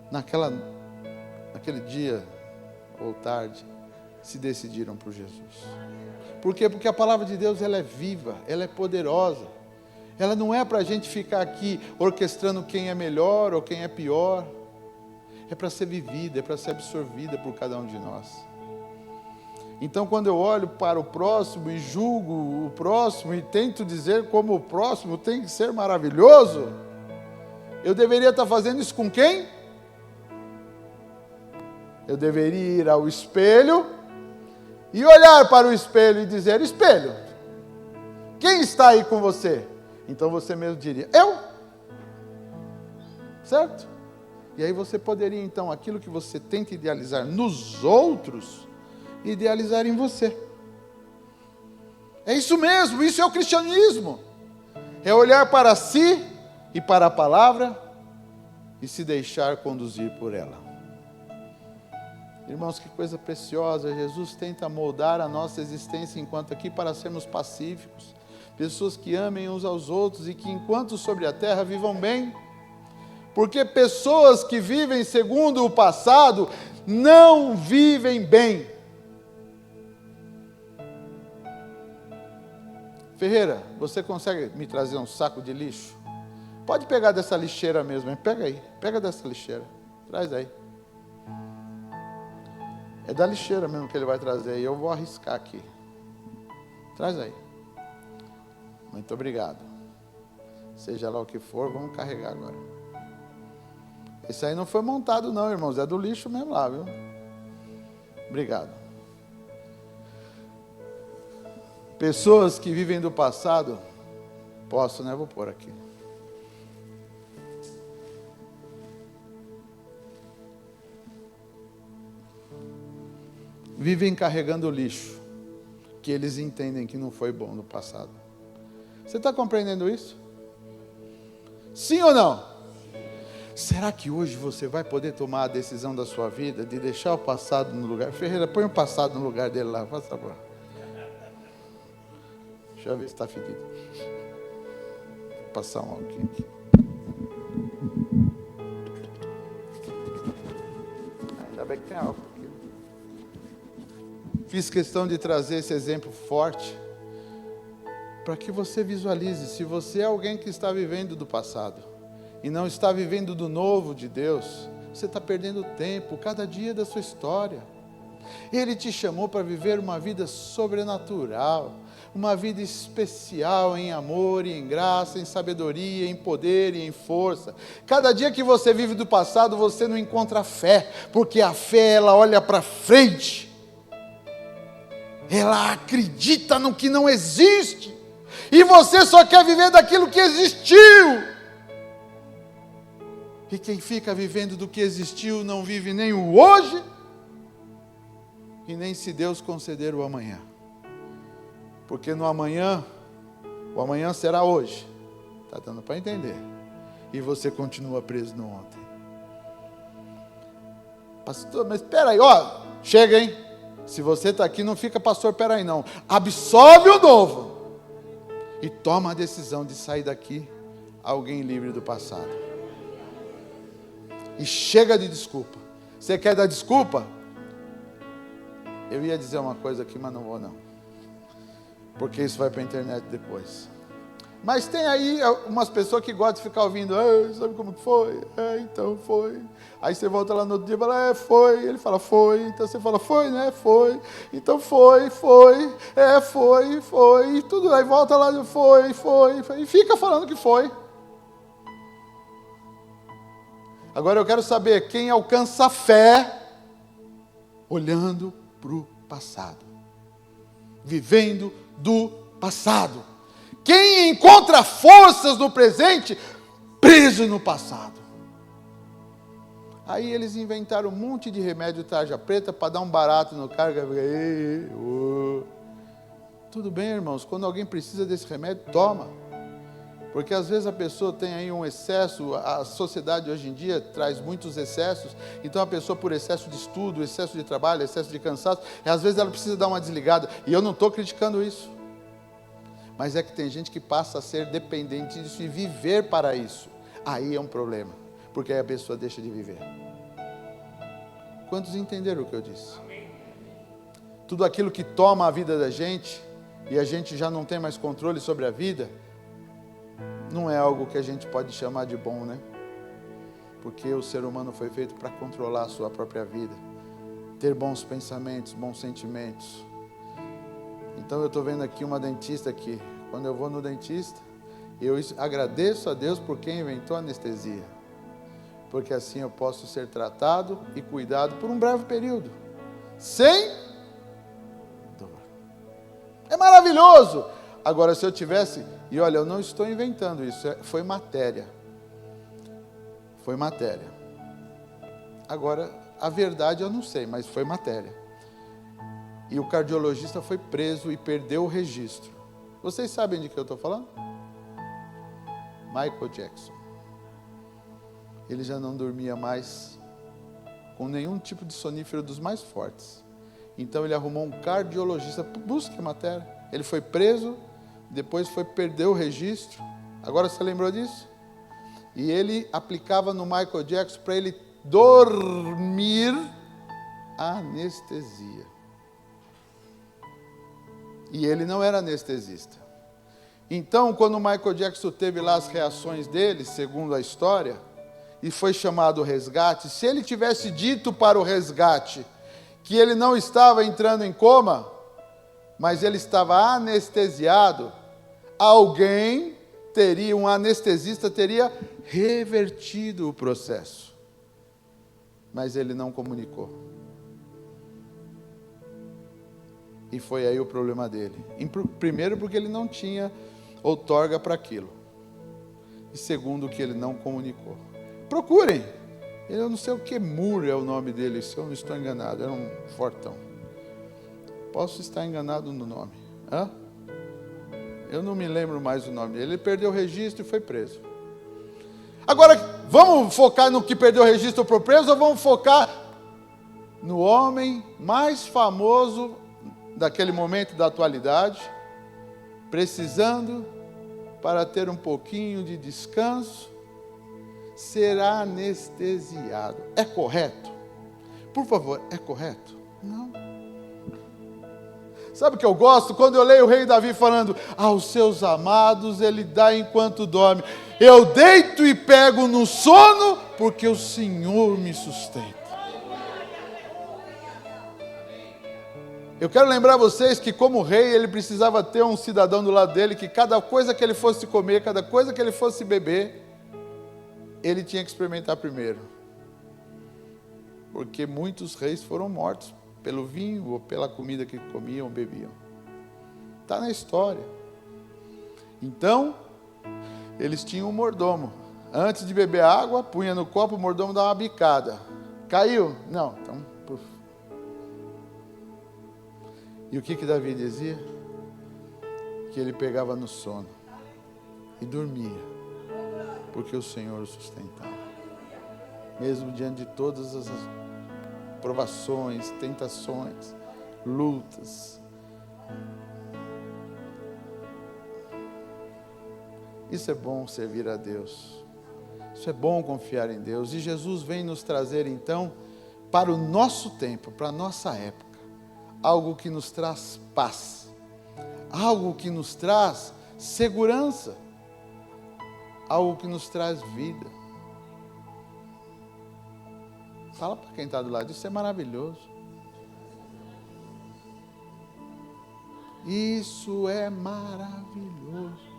Speaker 3: naquele dia ou tarde, se decidiram por Jesus. Por quê? Porque a palavra de Deus, ela é viva, ela é poderosa. Ela não é para a gente ficar aqui orquestrando quem é melhor ou quem é pior. É para ser vivida, é para ser absorvida por cada um de nós. Então, quando eu olho para o próximo e julgo o próximo e tento dizer como o próximo tem que ser maravilhoso, eu deveria estar fazendo isso com quem? Eu deveria ir ao espelho e olhar para o espelho e dizer: espelho, quem está aí com você? Então você mesmo diria: eu. Certo? E aí você poderia, então, aquilo que você tenta idealizar nos outros, idealizar em você. É isso mesmo, isso é o cristianismo. É olhar para si e para a palavra e se deixar conduzir por ela. Irmãos, que coisa preciosa. Jesus tenta moldar a nossa existência enquanto aqui para sermos pacíficos. Pessoas que amem uns aos outros e que enquanto sobre a terra vivam bem. Porque pessoas que vivem segundo o passado não vivem bem. Ferreira, você consegue me trazer um saco de lixo? Pode pegar dessa lixeira mesmo, hein? Pega aí, pega dessa lixeira. Traz aí. É da lixeira mesmo que ele vai trazer, e eu vou arriscar aqui. Traz aí. Muito obrigado. Seja lá o que for, vamos carregar agora. Esse aí não foi montado não, irmãos, é do lixo mesmo lá, viu? Obrigado. Pessoas que vivem do passado, posso, né? Vou pôr aqui. Vivem carregando lixo, que eles entendem que não foi bom no passado. Você está compreendendo isso? Sim ou não? Será que hoje você vai poder tomar a decisão da sua vida de deixar o passado no lugar? Ferreira, põe o passado no lugar dele lá, faz favor. Deixa eu ver se está fedido. Vou passar um álcool aqui. Ainda bem que tem álcool aqui. Fiz questão de trazer esse exemplo forte para que você visualize. Se você é alguém que está vivendo do passado e não está vivendo do novo de Deus, você está perdendo tempo, cada dia da sua história. Ele te chamou para viver uma vida sobrenatural, uma vida especial em amor e em graça, em sabedoria, em poder e em força. Cada dia que você vive do passado, você não encontra fé, porque a fé, ela olha para frente, ela acredita no que não existe, e você só quer viver daquilo que existiu. E quem fica vivendo do que existiu não vive nem o hoje e nem se Deus conceder o amanhã. Porque no amanhã, o amanhã será hoje. Está dando para entender? E você continua preso no ontem. Pastor, mas espera aí, ó, chega, hein? Se você está aqui, não fica, pastor, espera aí não. Absolve o novo. E toma a decisão de sair daqui alguém livre do passado. E chega de desculpa. Você quer dar desculpa? Eu ia dizer uma coisa aqui, mas não vou não. Porque isso vai para a internet depois. Mas tem aí umas pessoas que gostam de ficar ouvindo, sabe como foi? Então foi. Aí você volta lá no outro dia e fala, foi. Ele fala, foi. Então você fala, foi, né? Foi. Então foi. Foi. E tudo. Aí volta lá, foi. E fica falando que foi. Agora eu quero saber quem alcança a fé olhando para o passado. Vivendo do passado. Quem encontra forças no presente, preso no passado. Aí eles inventaram um monte de remédio tarja preta para dar um barato no cara. Tudo bem, irmãos, quando alguém precisa desse remédio, toma. Porque às vezes a pessoa tem aí um excesso, a sociedade hoje em dia traz muitos excessos, então a pessoa por excesso de estudo, excesso de trabalho, excesso de cansaço, às vezes ela precisa dar uma desligada, e eu não estou criticando isso. Mas é que tem gente que passa a ser dependente disso e viver para isso. Aí é um problema, porque aí a pessoa deixa de viver. Quantos entenderam o que eu disse? Tudo aquilo que toma a vida da gente, e a gente já não tem mais controle sobre a vida, não é algo que a gente pode chamar de bom, né? Porque o ser humano foi feito para controlar a sua própria vida. Ter bons pensamentos, bons sentimentos. Então eu estou vendo aqui uma dentista aqui. Quando eu vou no dentista, eu agradeço a Deus por quem inventou a anestesia. Porque assim eu posso ser tratado e cuidado por um breve período. Sem dor. É maravilhoso! Agora, se eu tivesse... E olha, eu não estou inventando isso. Foi matéria. Foi matéria. Agora, a verdade eu não sei, mas foi matéria. E o cardiologista foi preso e perdeu o registro. Vocês sabem de que eu estou falando? Michael Jackson. Ele já não dormia mais com nenhum tipo de sonífero dos mais fortes. Então ele arrumou um cardiologista. Busque a matéria. Ele foi preso, depois perdeu o registro. Agora você lembrou disso? E ele aplicava no Michael Jackson para ele dormir anestesia. E ele não era anestesista. Então, quando o Michael Jackson teve lá as reações dele, segundo a história, e foi chamado o resgate, se ele tivesse dito para o resgate que ele não estava entrando em coma, mas ele estava anestesiado, um anestesista teria revertido o processo. Mas ele não comunicou. E foi aí o problema dele. Primeiro, porque ele não tinha outorga para aquilo. E segundo, que ele não comunicou. Procurem. Eu não sei o que, Moore é o nome dele, se eu não estou enganado. Era um fortão. Posso estar enganado no nome. Eu não me lembro mais o nome dele. Ele perdeu o registro e foi preso. Agora, vamos focar no que perdeu o registro ou foi preso, ou vamos focar no homem mais famoso daquele momento da atualidade, precisando, para ter um pouquinho de descanso, ser anestesiado. É correto? Por favor, é correto? Não. Sabe o que eu gosto? Quando eu leio o rei Davi falando, aos seus amados ele dá enquanto dorme. Eu deito e pego no sono, porque o Senhor me sustenta. Eu quero lembrar vocês que como rei, ele precisava ter um cidadão do lado dele, que cada coisa que ele fosse comer, cada coisa que ele fosse beber, ele tinha que experimentar primeiro. Porque muitos reis foram mortos pelo vinho ou pela comida que comiam ou bebiam. Está na história. Então, eles tinham um mordomo. Antes de beber água, punha no copo, o mordomo dava uma bicada. Caiu? Não. Então, puf. E o que Davi dizia? Que ele pegava no sono e dormia, porque o Senhor o sustentava. Mesmo diante de todas as provações, tentações, lutas. Isso é bom, servir a Deus. Isso é bom, confiar em Deus. E Jesus vem nos trazer então para o nosso tempo, para a nossa época, algo que nos traz paz, algo que nos traz segurança, algo que nos traz vida. Fala para quem está do lado, isso é maravilhoso. Isso é maravilhoso.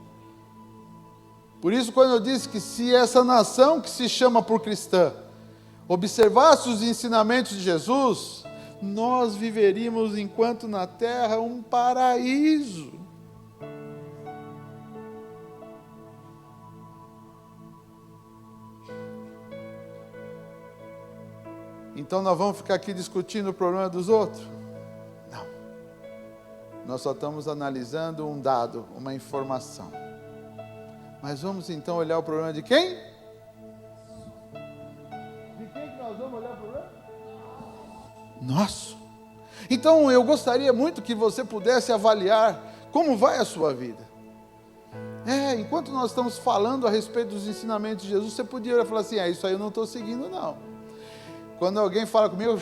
Speaker 3: Por isso, quando eu disse que se essa nação que se chama por cristã observasse os ensinamentos de Jesus, nós viveríamos, enquanto na terra, um paraíso. Então nós vamos ficar aqui discutindo o problema dos outros? Não. Nós só estamos analisando um dado, uma informação. Mas vamos então olhar o problema de quem? De quem que nós vamos olhar o problema? Nosso. Então eu gostaria muito que você pudesse avaliar como vai a sua vida. Enquanto nós estamos falando a respeito dos ensinamentos de Jesus, você podia falar assim, isso aí eu não estou seguindo não. Quando alguém fala comigo,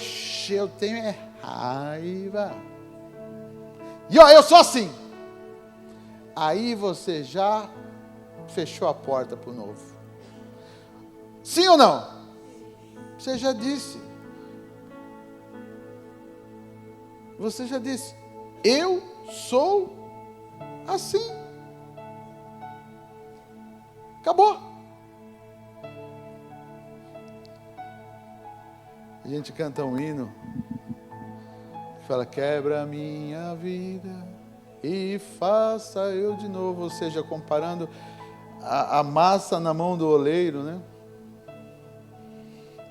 Speaker 3: eu tenho raiva. E eu sou assim. Aí você já fechou a porta para o novo. Sim ou não? Você já disse. Você já disse. Eu sou assim. Acabou. A gente canta um hino que fala, quebra a minha vida e faça eu de novo. Ou seja, comparando a massa na mão do oleiro, né?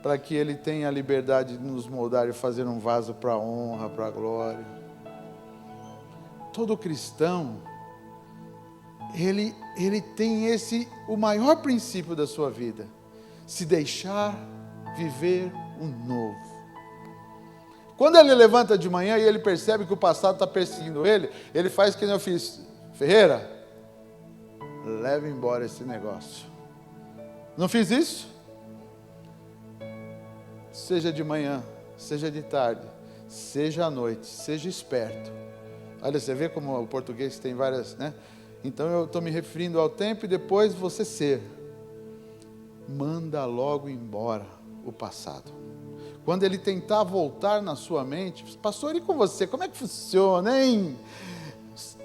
Speaker 3: Para que ele tenha a liberdade de nos moldar e fazer um vaso para a honra, para a glória. Todo cristão, ele tem o maior princípio da sua vida, se deixar viver o novo. Quando ele levanta de manhã e ele percebe que o passado está perseguindo ele, ele faz que nem eu fiz. Ferreira, leva embora esse negócio. Não fiz isso? Seja de manhã, seja de tarde, seja à noite, seja esperto. Olha, você vê como o português tem várias, né? Então eu estou me referindo ao tempo e depois você ser. Manda logo embora o passado. Quando ele tentar voltar na sua mente, pastor, e com você? Como é que funciona, hein?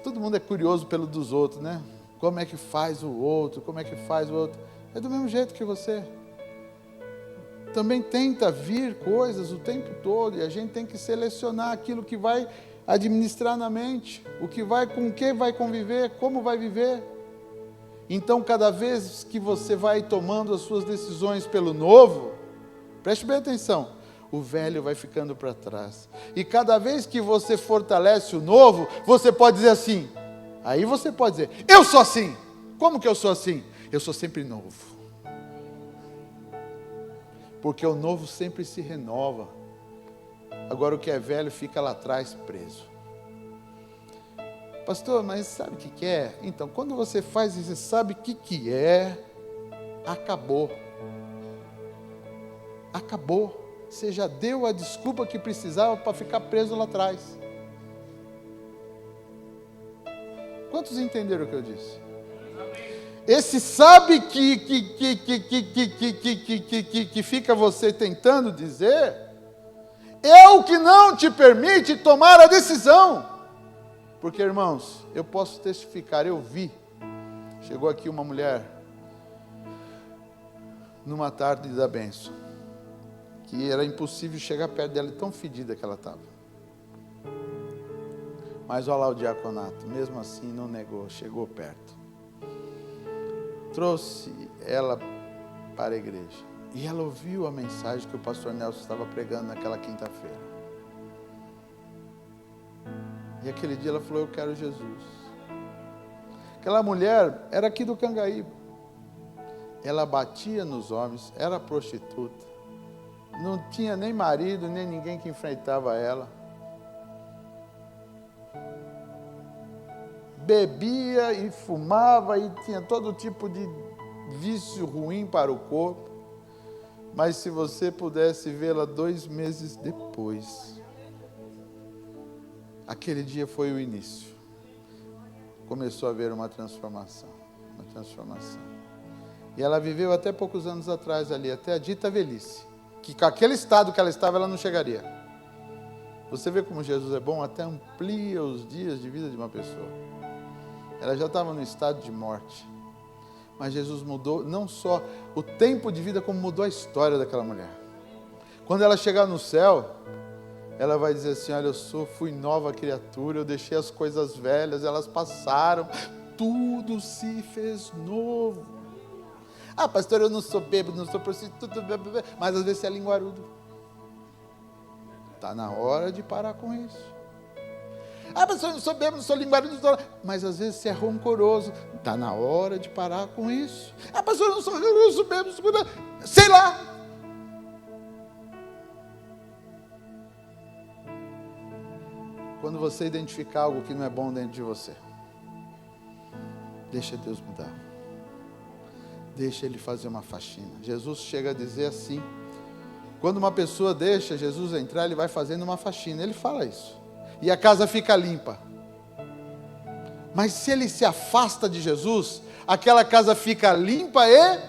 Speaker 3: Todo mundo é curioso pelo dos outros, né? Como é que faz o outro? Como é que faz o outro? É do mesmo jeito que você. Também tenta vir coisas o tempo todo e a gente tem que selecionar aquilo que vai administrar na mente, com quem vai conviver, como vai viver. Então, cada vez que você vai tomando as suas decisões pelo novo, preste bem atenção, o velho vai ficando para trás. E cada vez que você fortalece o novo, você pode dizer assim, aí você pode dizer, eu sou assim. Como que eu sou assim? Eu sou sempre novo. Porque o novo sempre se renova. Agora o que é velho fica lá atrás preso. Pastor, mas sabe o que é? Então, quando você faz isso, você sabe o que é? Acabou. Acabou. Você já deu a desculpa que precisava para ficar preso lá atrás. Quantos entenderam o que eu disse? Esse sabe que fica você tentando dizer, é o que não te permite tomar a decisão. Porque, irmãos, eu posso testificar, eu vi. Chegou aqui uma mulher, numa tarde da bênção, que era impossível chegar perto dela, tão fedida que ela estava. Mas olha lá o diaconato, mesmo assim não negou, chegou perto. Trouxe ela para a igreja. E ela ouviu a mensagem que o pastor Nelson estava pregando naquela quinta-feira. E aquele dia ela falou: eu quero Jesus. Aquela mulher era aqui do Cangaíba. Ela batia nos homens, era prostituta. Não tinha nem marido, nem ninguém que enfrentava ela. Bebia e fumava e tinha todo tipo de vício ruim para o corpo. Mas se você pudesse vê-la 2 meses depois, aquele dia foi o início. Começou a haver uma transformação. E ela viveu até poucos anos atrás ali, até a dita velhice. Que com aquele estado que ela estava, ela não chegaria. Você vê como Jesus é bom, até amplia os dias de vida de uma pessoa. Ela já estava no estado de morte. Mas Jesus mudou não só o tempo de vida, como mudou a história daquela mulher. Quando ela chegar no céu, ela vai dizer assim: olha, fui nova criatura, eu deixei as coisas velhas, elas passaram, tudo se fez novo. Ah, pastor, eu não sou bêbado, não sou prostituta, mas às vezes você é linguarudo. Está na hora de parar com isso. Ah, pastor, eu não sou bêbado, não sou linguarudo, mas às vezes você é rancoroso. Está na hora de parar com isso. Ah, pastor, eu não sou rancoroso, bêbado, sei lá. Quando você identificar algo que não é bom dentro de você, deixa Deus mudar. Deixa Ele fazer uma faxina. Jesus chega a dizer assim: quando uma pessoa deixa Jesus entrar, Ele vai fazendo uma faxina. Ele fala isso. E a casa fica limpa. Mas se ele se afasta de Jesus, aquela casa fica limpa e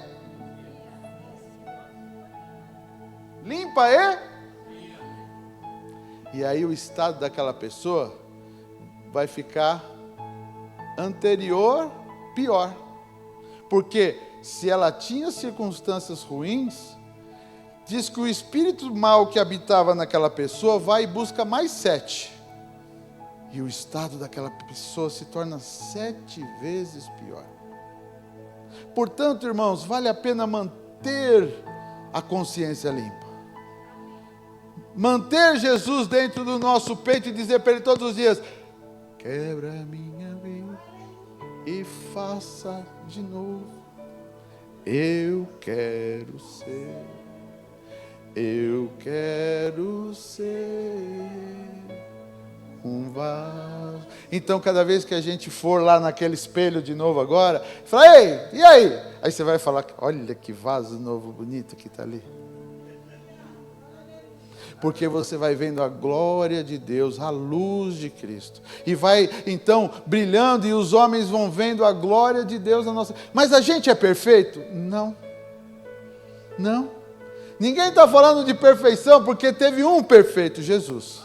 Speaker 3: e aí o estado daquela pessoa vai ficar anterior, pior. Porque se ela tinha circunstâncias ruins, diz que o espírito mau que habitava naquela pessoa vai e busca mais 7. E o estado daquela pessoa se torna 7 vezes pior. Portanto, irmãos, vale a pena manter a consciência limpa. Manter Jesus dentro do nosso peito e dizer para Ele todos os dias: quebra a minha vida e faça de novo. Eu quero ser um vaso. Então, cada vez que a gente for lá naquele espelho de novo agora, fala: ei, e aí? Aí você vai falar: olha que vaso novo, bonito que está ali. Porque você vai vendo a glória de Deus, a luz de Cristo. E vai, então, brilhando, e os homens vão vendo a glória de Deus na nossa... Mas a gente é perfeito? Não. Não. Ninguém está falando de perfeição, porque teve um perfeito, Jesus.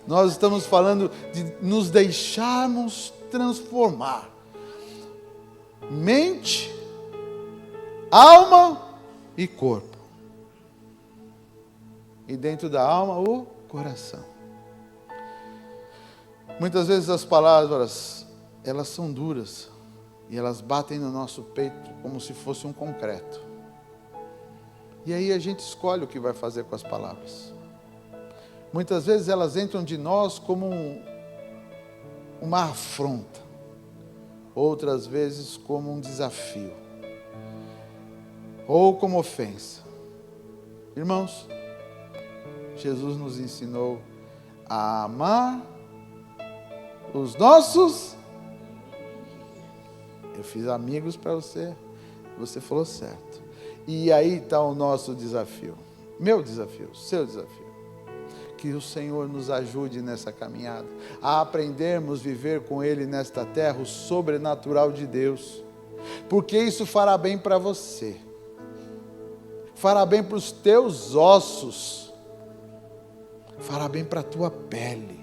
Speaker 3: Nós estamos falando de nos deixarmos transformar. Mente, alma e corpo. E dentro da alma, o coração. Muitas vezes as palavras, elas são duras. E elas batem no nosso peito como se fosse um concreto. E aí a gente escolhe o que vai fazer com as palavras. Muitas vezes elas entram de nós como uma afronta. Outras vezes como um desafio. Ou como ofensa. Irmãos, Jesus nos ensinou a amar os nossos. Eu fiz amigos para você. Você falou certo. E aí está o nosso desafio. Meu desafio, seu desafio. Que o Senhor nos ajude nessa caminhada, a aprendermos a viver com Ele nesta terra, o sobrenatural de Deus. Porque isso fará bem para você. Fará bem para os teus ossos. Fará bem para a tua pele.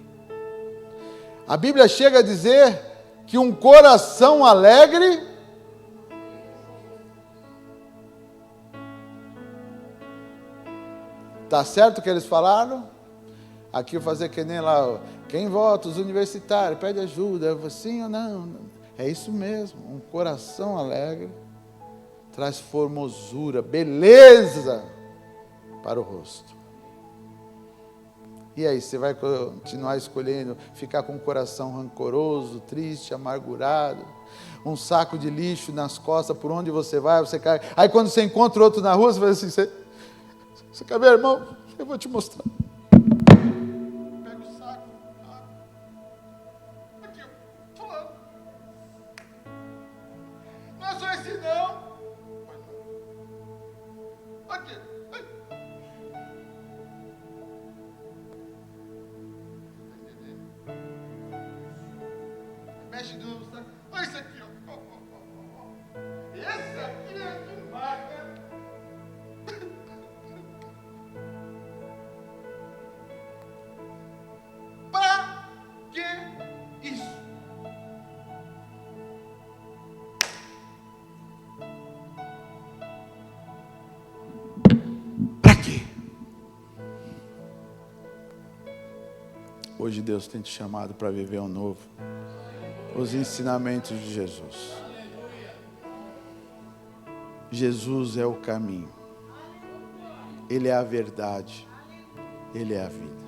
Speaker 3: A Bíblia chega a dizer que um coração alegre está certo o que eles falaram? Aqui eu fazer que nem lá, quem vota, os universitários, pede ajuda, eu vou sim ou não? É isso mesmo, um coração alegre traz formosura, beleza para o rosto. E aí, você vai continuar escolhendo ficar com o coração rancoroso, triste, amargurado, um saco de lixo nas costas, por onde você vai, você cai. Aí quando você encontra outro na rua, você fala assim, você quer ver, irmão? Eu vou te mostrar. Pega o saco. Aqui, fulano. Não é só esse não. Aqui. Mexe de novo, sabe? Olha esse aqui, ó. Esse aqui é de marca. Pra que isso? Pra quê? Hoje Deus tem te chamado para viver um novo. Os ensinamentos de Jesus. Jesus é o caminho. Ele é a verdade. Ele é a vida.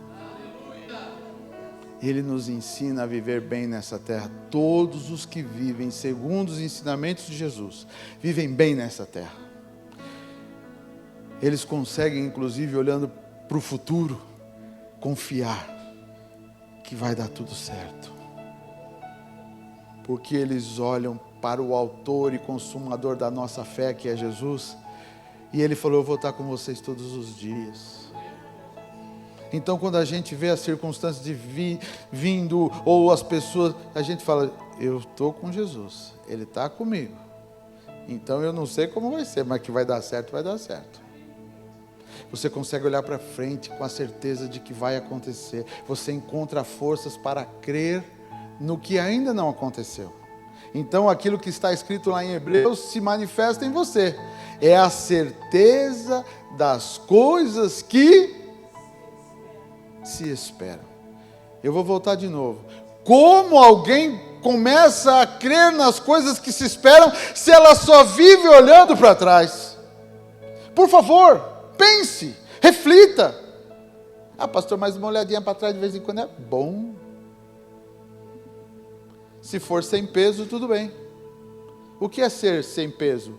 Speaker 3: Ele nos ensina a viver bem nessa terra. Todos os que vivem segundo os ensinamentos de Jesus, vivem bem nessa terra. Eles conseguem, inclusive, olhando para o futuro, confiar que vai dar tudo certo. Porque eles olham para o autor e consumador da nossa fé, que é Jesus, e Ele falou, eu vou estar com vocês todos os dias. Então quando a gente vê as circunstâncias de vindo, ou as pessoas, a gente fala, eu estou com Jesus, Ele está comigo. Então eu não sei como vai ser, mas que vai dar certo, vai dar certo. Você consegue olhar para frente com a certeza de que vai acontecer. Você encontra forças para crer no que ainda não aconteceu. Então aquilo que está escrito lá em Hebreus se manifesta em você. É a certeza das coisas que se esperam. Eu vou voltar de novo. Como alguém começa a crer nas coisas que se esperam se ela só vive olhando para trás? Por favor, pense, reflita. Ah, pastor, mas uma olhadinha para trás de vez em quando é bom. Se for sem peso, tudo bem. O que é ser sem peso?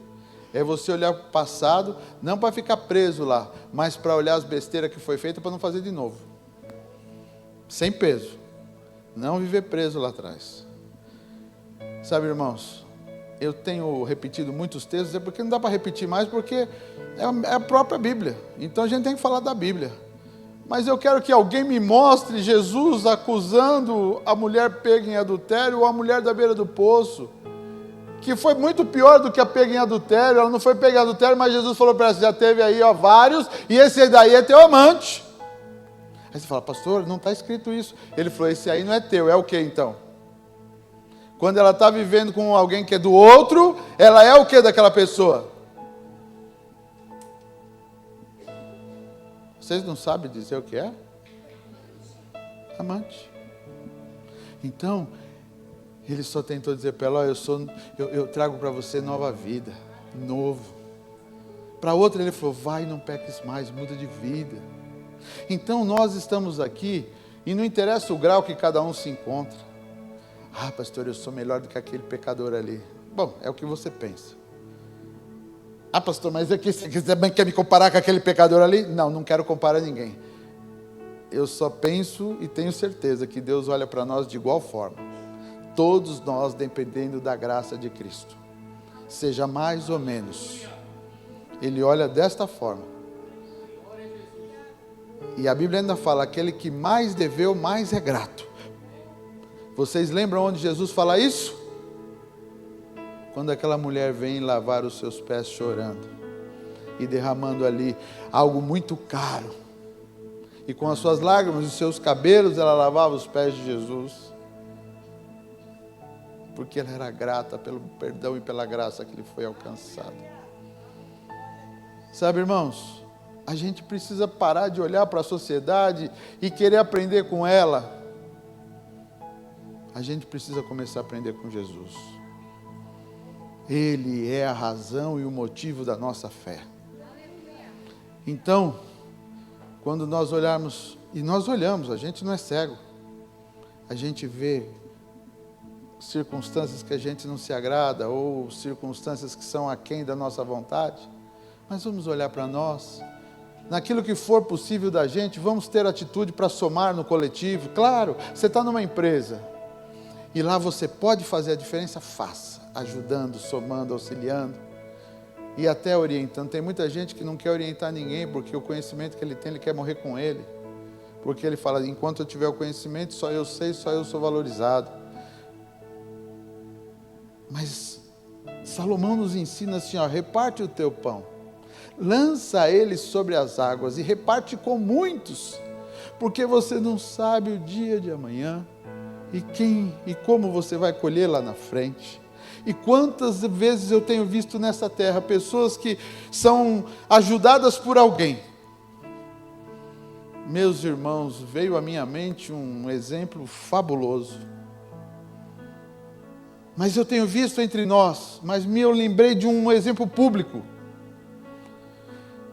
Speaker 3: É você olhar para o passado, não para ficar preso lá, mas para olhar as besteiras que foi feita para não fazer de novo. Sem peso. Não viver preso lá atrás. Sabe, irmãos, eu tenho repetido muitos textos, é porque não dá para repetir mais, porque é a própria Bíblia. Então a gente tem que falar da Bíblia. Mas eu quero que alguém me mostre Jesus acusando a mulher pega em adultério ou a mulher da beira do poço, que foi muito pior do que a pega em adultério. Ela não foi pega em adultério, mas Jesus falou para ela, já teve aí vários, e esse daí é teu amante. Aí você fala, pastor, não está escrito isso. Ele falou, esse aí não é teu, é o que então? Quando ela está vivendo com alguém que é do outro, ela é o que daquela pessoa? Vocês não sabem dizer o que é? Amante. Então, ele só tentou dizer para ela, eu trago para você nova vida, novo. Para outra ele falou, vai, não peques mais, muda de vida. Então nós estamos aqui, e não interessa o grau que cada um se encontra. Ah, pastor, eu sou melhor do que aquele pecador ali. Bom, é o que você pensa. Ah, pastor, mas aqui você também quer me comparar com aquele pecador ali? Não, não quero comparar ninguém. Eu só penso e tenho certeza que Deus olha para nós de igual forma. Todos nós dependendo da graça de Cristo. Seja mais ou menos. Ele olha desta forma. E a Bíblia ainda fala, aquele que mais deveu, mais é grato. Vocês lembram onde Jesus fala isso? Quando aquela mulher vem lavar os seus pés chorando e derramando ali algo muito caro, e com as suas lágrimas e os seus cabelos ela lavava os pés de Jesus, porque ela era grata pelo perdão e pela graça que lhe foi alcançada. Sabe, irmãos, a gente precisa parar de olhar para a sociedade e querer aprender com ela. A gente precisa começar a aprender com Jesus. Ele é a razão e o motivo da nossa fé. Então, quando nós olharmos, e nós olhamos, a gente não é cego, a gente vê circunstâncias que a gente não se agrada, ou circunstâncias que são aquém da nossa vontade, mas vamos olhar para nós, naquilo que for possível da gente, vamos ter atitude para somar no coletivo. Claro, você está numa empresa, e lá você pode fazer a diferença, faça, ajudando, somando, auxiliando, e até orientando. Tem muita gente que não quer orientar ninguém, porque o conhecimento que ele tem, ele quer morrer com ele, porque ele fala, enquanto eu tiver o conhecimento, só eu sei, só eu sou valorizado. Mas Salomão nos ensina assim, ó, reparte o teu pão, lança ele sobre as águas e reparte com muitos, porque você não sabe o dia de amanhã, e quem e como você vai colher lá na frente. E quantas vezes eu tenho visto nessa terra pessoas que são ajudadas por alguém. Meus irmãos, veio à minha mente um exemplo fabuloso. Mas eu tenho visto entre nós, mas eu lembrei de um exemplo público.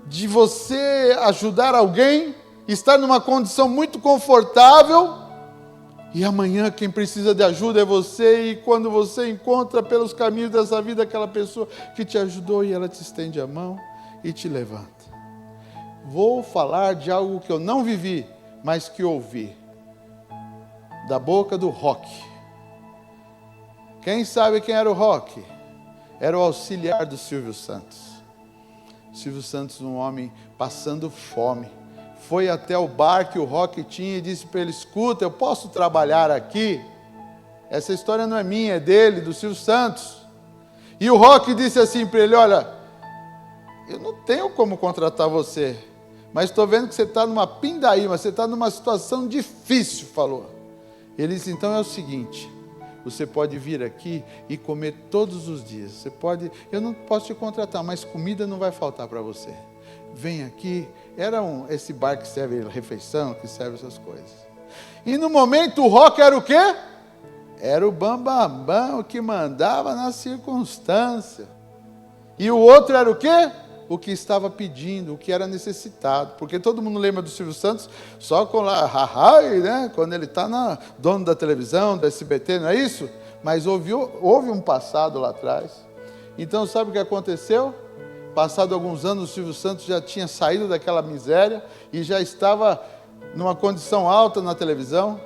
Speaker 3: De você ajudar alguém, estar numa condição muito confortável, e amanhã quem precisa de ajuda é você, e quando você encontra pelos caminhos dessa vida aquela pessoa que te ajudou, e ela te estende a mão e te levanta. Vou falar de algo que eu não vivi, mas que ouvi, da boca do Rock. Quem sabe quem era o Rock? Era o auxiliar do Silvio Santos. Silvio Santos, um homem passando fome, foi até o bar que o Rock tinha e disse para ele, escuta, eu posso trabalhar aqui? Essa história não é minha, é dele, do Silvio Santos. E o Rock disse assim para ele, olha, eu não tenho como contratar você, mas estou vendo que você está numa pindaíba, você está numa situação difícil, falou. Ele disse, então é o seguinte, você pode vir aqui e comer todos os dias. Você pode, eu não posso te contratar, mas comida não vai faltar para você. Vem aqui. Era esse bar que serve refeição, que serve essas coisas. E no momento o Rock era o quê? Era o bambambam, o que mandava na circunstância. E o outro era o quê? O que estava pedindo, o que era necessitado. Porque todo mundo lembra do Silvio Santos só com lá, né? Quando ele está dono da televisão, do SBT, não é isso? Mas houve um passado lá atrás. Então sabe o que aconteceu? Passado alguns anos, o Silvio Santos já tinha saído daquela miséria e já estava numa condição alta na televisão.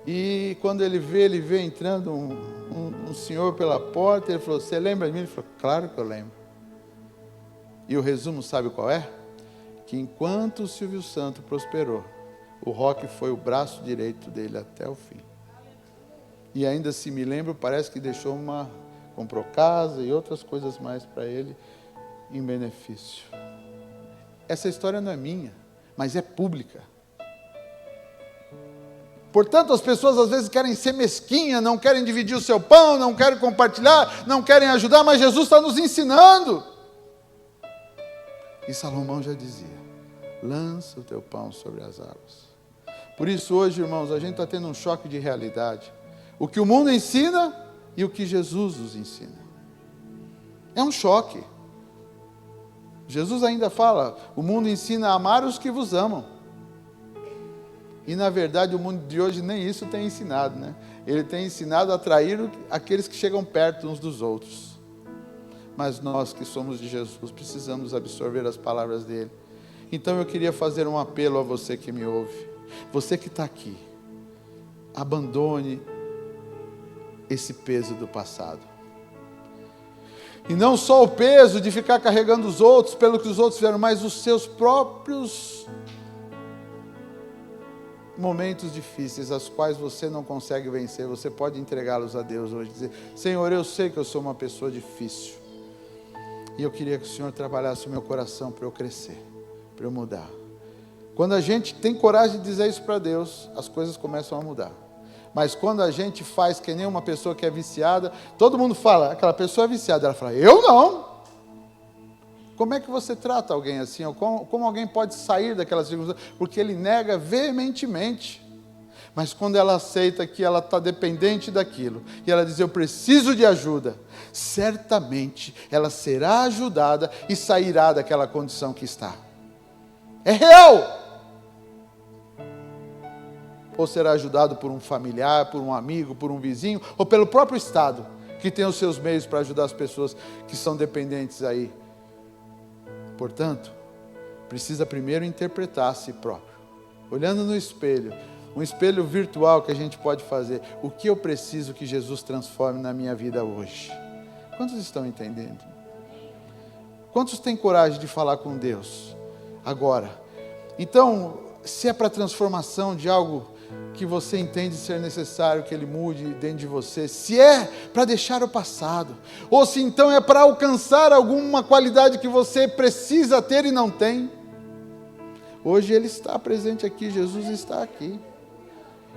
Speaker 3: E quando ele vê entrando um senhor pela porta, ele falou, você lembra de mim? Ele falou, claro que eu lembro. E o resumo sabe qual é? Que enquanto o Silvio Santos prosperou, o Rock foi o braço direito dele até o fim. E ainda se me lembro, parece que comprou casa e outras coisas mais para ele em benefício. Essa história não é minha, mas é pública. Portanto, as pessoas às vezes querem ser mesquinhas, não querem dividir o seu pão, não querem compartilhar, não querem ajudar, mas Jesus está nos ensinando. E Salomão já dizia, lança o teu pão sobre as águas. Por isso hoje, irmãos, a gente está tendo um choque de realidade. O que o mundo ensina e o que Jesus nos ensina. É um choque. Jesus ainda fala, o mundo ensina a amar os que vos amam. E na verdade o mundo de hoje nem isso tem ensinado, né? Ele tem ensinado a atrair aqueles que chegam perto uns dos outros. Mas nós que somos de Jesus precisamos absorver as palavras dele. Então eu queria fazer um apelo a você que me ouve. Você que está aqui, abandone esse peso do passado. E não só o peso de ficar carregando os outros, pelo que os outros fizeram, mas os seus próprios momentos difíceis, aos quais você não consegue vencer, você pode entregá-los a Deus hoje. Dizer, Senhor, eu sei que eu sou uma pessoa difícil. E eu queria que o Senhor trabalhasse o meu coração para eu crescer, para eu mudar. Quando a gente tem coragem de dizer isso para Deus, as coisas começam a mudar. Mas quando a gente faz que nem uma pessoa que é viciada, todo mundo fala, aquela pessoa é viciada. Ela fala, eu não. Como é que você trata alguém assim? Ou como alguém pode sair daquela circunstância? Porque ele nega veementemente. Mas quando ela aceita que ela está dependente daquilo, e ela diz, eu preciso de ajuda, certamente ela será ajudada e sairá daquela condição que está. É real! Ou será ajudado por um familiar, por um amigo, por um vizinho, ou pelo próprio Estado, que tem os seus meios para ajudar as pessoas que são dependentes aí. Portanto, precisa primeiro interpretar a si próprio, olhando no espelho, um espelho virtual que a gente pode fazer. O que eu preciso que Jesus transforme na minha vida hoje? Quantos estão entendendo? Quantos têm coragem de falar com Deus agora? Então, se é para transformação de algo que você entende ser necessário que Ele mude dentro de você, se é para deixar o passado, ou se então é para alcançar alguma qualidade que você precisa ter e não tem, hoje Ele está presente aqui, Jesus está aqui.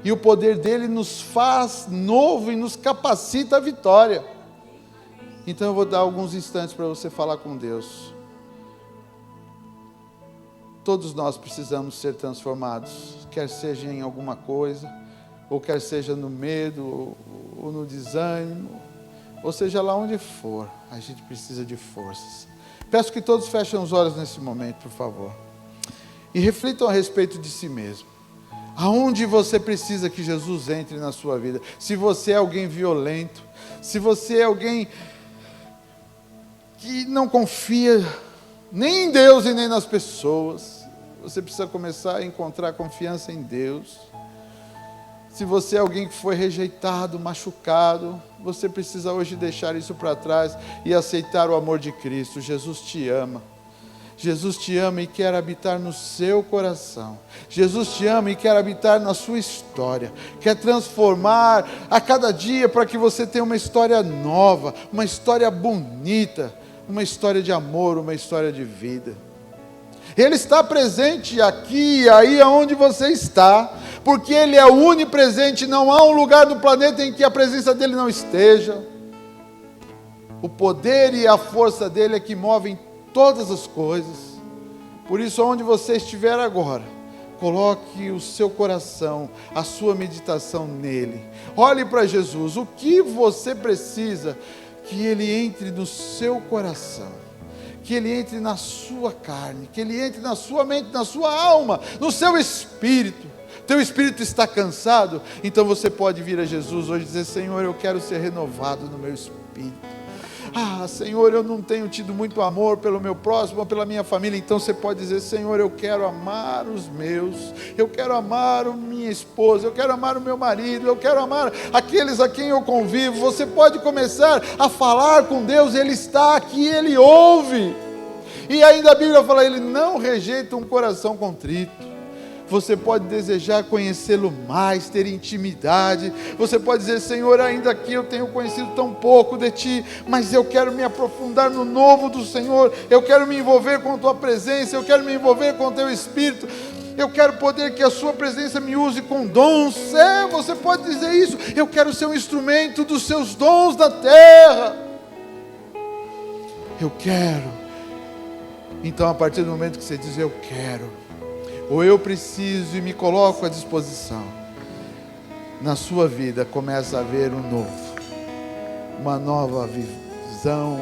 Speaker 3: E o poder dele nos faz novo e nos capacita à vitória. Então eu vou dar alguns instantes para você falar com Deus. Todos nós precisamos ser transformados, quer seja em alguma coisa, ou quer seja no medo, ou no desânimo, ou seja lá onde for, a gente precisa de forças. Peço que todos fechem os olhos nesse momento, por favor, e reflitam a respeito de si mesmo. Aonde você precisa que Jesus entre na sua vida? Se você é alguém violento, se você é alguém que não confia nem em Deus e nem nas pessoas, você precisa começar a encontrar confiança em Deus. Se você é alguém que foi rejeitado, machucado, você precisa hoje deixar isso para trás e aceitar o amor de Cristo. Jesus te ama. Jesus te ama e quer habitar no seu coração. Jesus te ama e quer habitar na sua história. Quer transformar a cada dia para que você tenha uma história nova, uma história bonita, uma história de amor, uma história de vida. Ele está presente aqui e aí aonde você está, porque Ele é onipresente, não há um lugar no planeta em que a presença dEle não esteja. O poder e a força dEle é que movem todas as coisas. Por isso, onde você estiver agora, coloque o seu coração, a sua meditação nele. Olhe para Jesus. O que você precisa? Que Ele entre no seu coração, que Ele entre na sua carne, que Ele entre na sua mente, na sua alma, no seu espírito. Teu espírito está cansado? Então você pode vir a Jesus hoje e dizer, Senhor, eu quero ser renovado no meu espírito. Ah, Senhor, eu não tenho tido muito amor pelo meu próximo ou pela minha família. Então você pode dizer, Senhor, eu quero amar os meus, eu quero amar a minha esposa, eu quero amar o meu marido, eu quero amar aqueles a quem eu convivo. Você pode começar a falar com Deus, Ele está aqui, Ele ouve. E ainda a Bíblia fala, Ele não rejeita um coração contrito. Você pode desejar conhecê-lo mais, ter intimidade. Você pode dizer, Senhor, ainda aqui eu tenho conhecido tão pouco de Ti, mas eu quero me aprofundar no novo do Senhor. Eu quero me envolver com a Tua presença, eu quero me envolver com o Teu Espírito. Eu quero poder que a Sua presença me use com dons. Você pode dizer isso. Eu quero ser um instrumento dos Seus dons na terra. Eu quero. Então, a partir do momento que você diz, eu quero, ou eu preciso e me coloco à disposição, na sua vida começa a haver um novo, uma nova visão,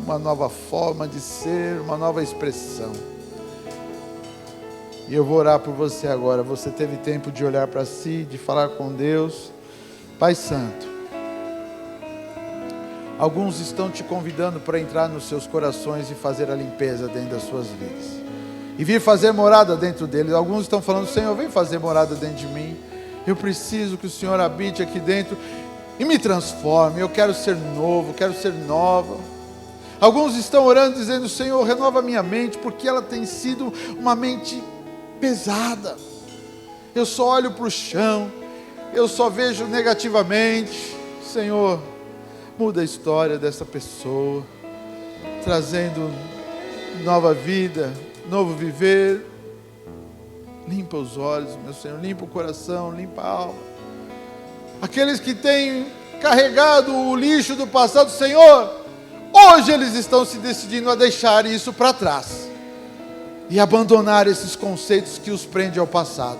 Speaker 3: uma nova forma de ser, uma nova expressão. E eu vou orar por você agora. Você teve tempo de olhar para si, de falar com Deus. Pai Santo, alguns estão te convidando para entrar nos seus corações e fazer a limpeza dentro das suas vidas, e vir fazer morada dentro deles. Alguns estão falando, Senhor, vem fazer morada dentro de mim. Eu preciso que o Senhor habite aqui dentro e me transforme. Eu quero ser novo, quero ser nova. Alguns estão orando dizendo, Senhor, renova minha mente, porque ela tem sido uma mente pesada. Eu só olho para o chão, eu só vejo negativamente. Senhor, muda a história dessa pessoa, trazendo nova vida, novo viver. Limpa os olhos, meu Senhor, limpa o coração, limpa a alma. Aqueles que têm carregado o lixo do passado, Senhor, hoje eles estão se decidindo a deixar isso para trás e abandonar esses conceitos que os prendem ao passado.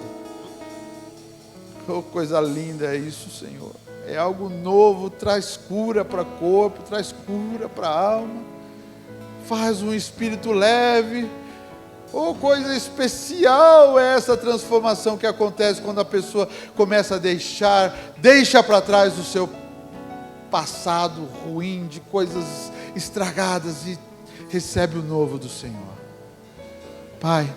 Speaker 3: Oh, coisa linda é isso, Senhor. É algo novo, traz cura para o corpo, traz cura para a alma, faz um espírito leve. Oh, coisa especial é essa transformação que acontece quando a pessoa começa a deixa para trás o seu passado ruim, de coisas estragadas, e recebe o novo do Senhor. Pai,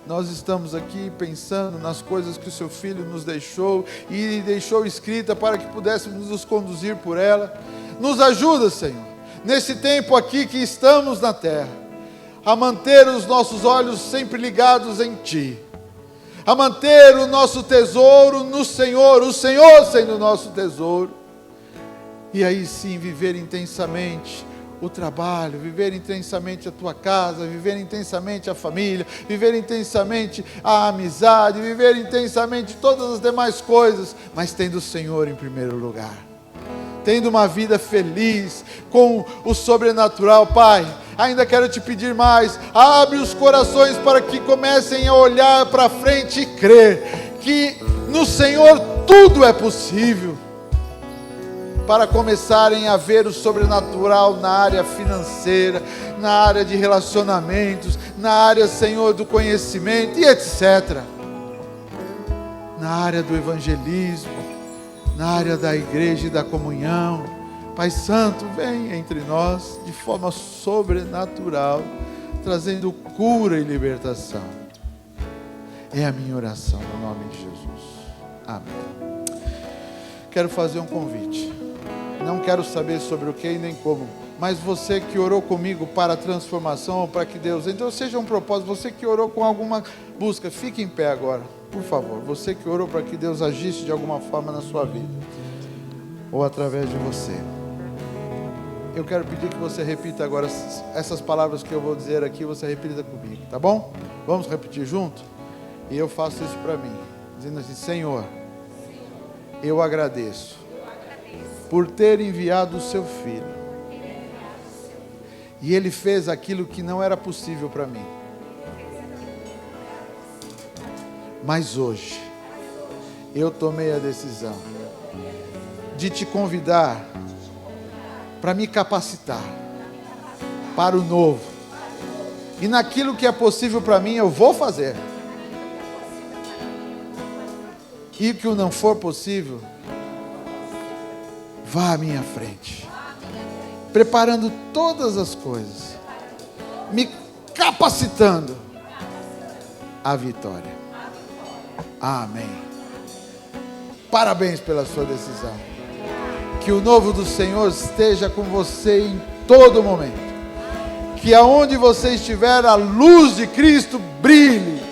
Speaker 3: nós estamos aqui pensando nas coisas que o seu Filho nos deixou, e deixou escrita para que pudéssemos nos conduzir por ela. Nos ajuda, Senhor, nesse tempo aqui que estamos na terra, a manter os nossos olhos sempre ligados em Ti, a manter o nosso tesouro no Senhor, o Senhor sendo o nosso tesouro, e aí sim viver intensamente o trabalho, viver intensamente a tua casa, viver intensamente a família, viver intensamente a amizade, viver intensamente todas as demais coisas, mas tendo o Senhor em primeiro lugar, tendo uma vida feliz com o sobrenatural. Pai, ainda quero te pedir mais, abre os corações para que comecem a olhar para frente e crer que no Senhor tudo é possível, para começarem a ver o sobrenatural na área financeira, na área de relacionamentos, na área, Senhor, do conhecimento e etc. Na área do evangelismo, na área da igreja e da comunhão. Pai Santo, vem entre nós de forma sobrenatural, trazendo cura e libertação. É a minha oração no nome de Jesus. Amém. Quero fazer um convite. Não quero saber sobre o que e nem como, mas você que orou comigo para a transformação, para que Deus, então seja um propósito, você que orou com alguma busca, fique em pé agora, por favor. Você que orou para que Deus agisse de alguma forma na sua vida, ou através de você. Eu quero pedir que você repita agora essas palavras que eu vou dizer aqui, você repita comigo, tá bom? Vamos repetir junto? E eu faço isso para mim, dizendo assim: Senhor, eu agradeço por ter enviado o seu Filho, e Ele fez aquilo que não era possível para mim, mas hoje eu tomei a decisão de te convidar para me capacitar para o novo, e naquilo que é possível para mim eu vou fazer, e o que não for possível, vá à minha frente, preparando todas as coisas, me capacitando à vitória. Amém. Parabéns pela sua decisão. Que o novo do Senhor esteja com você em todo momento. Que aonde você estiver, a luz de Cristo brilhe,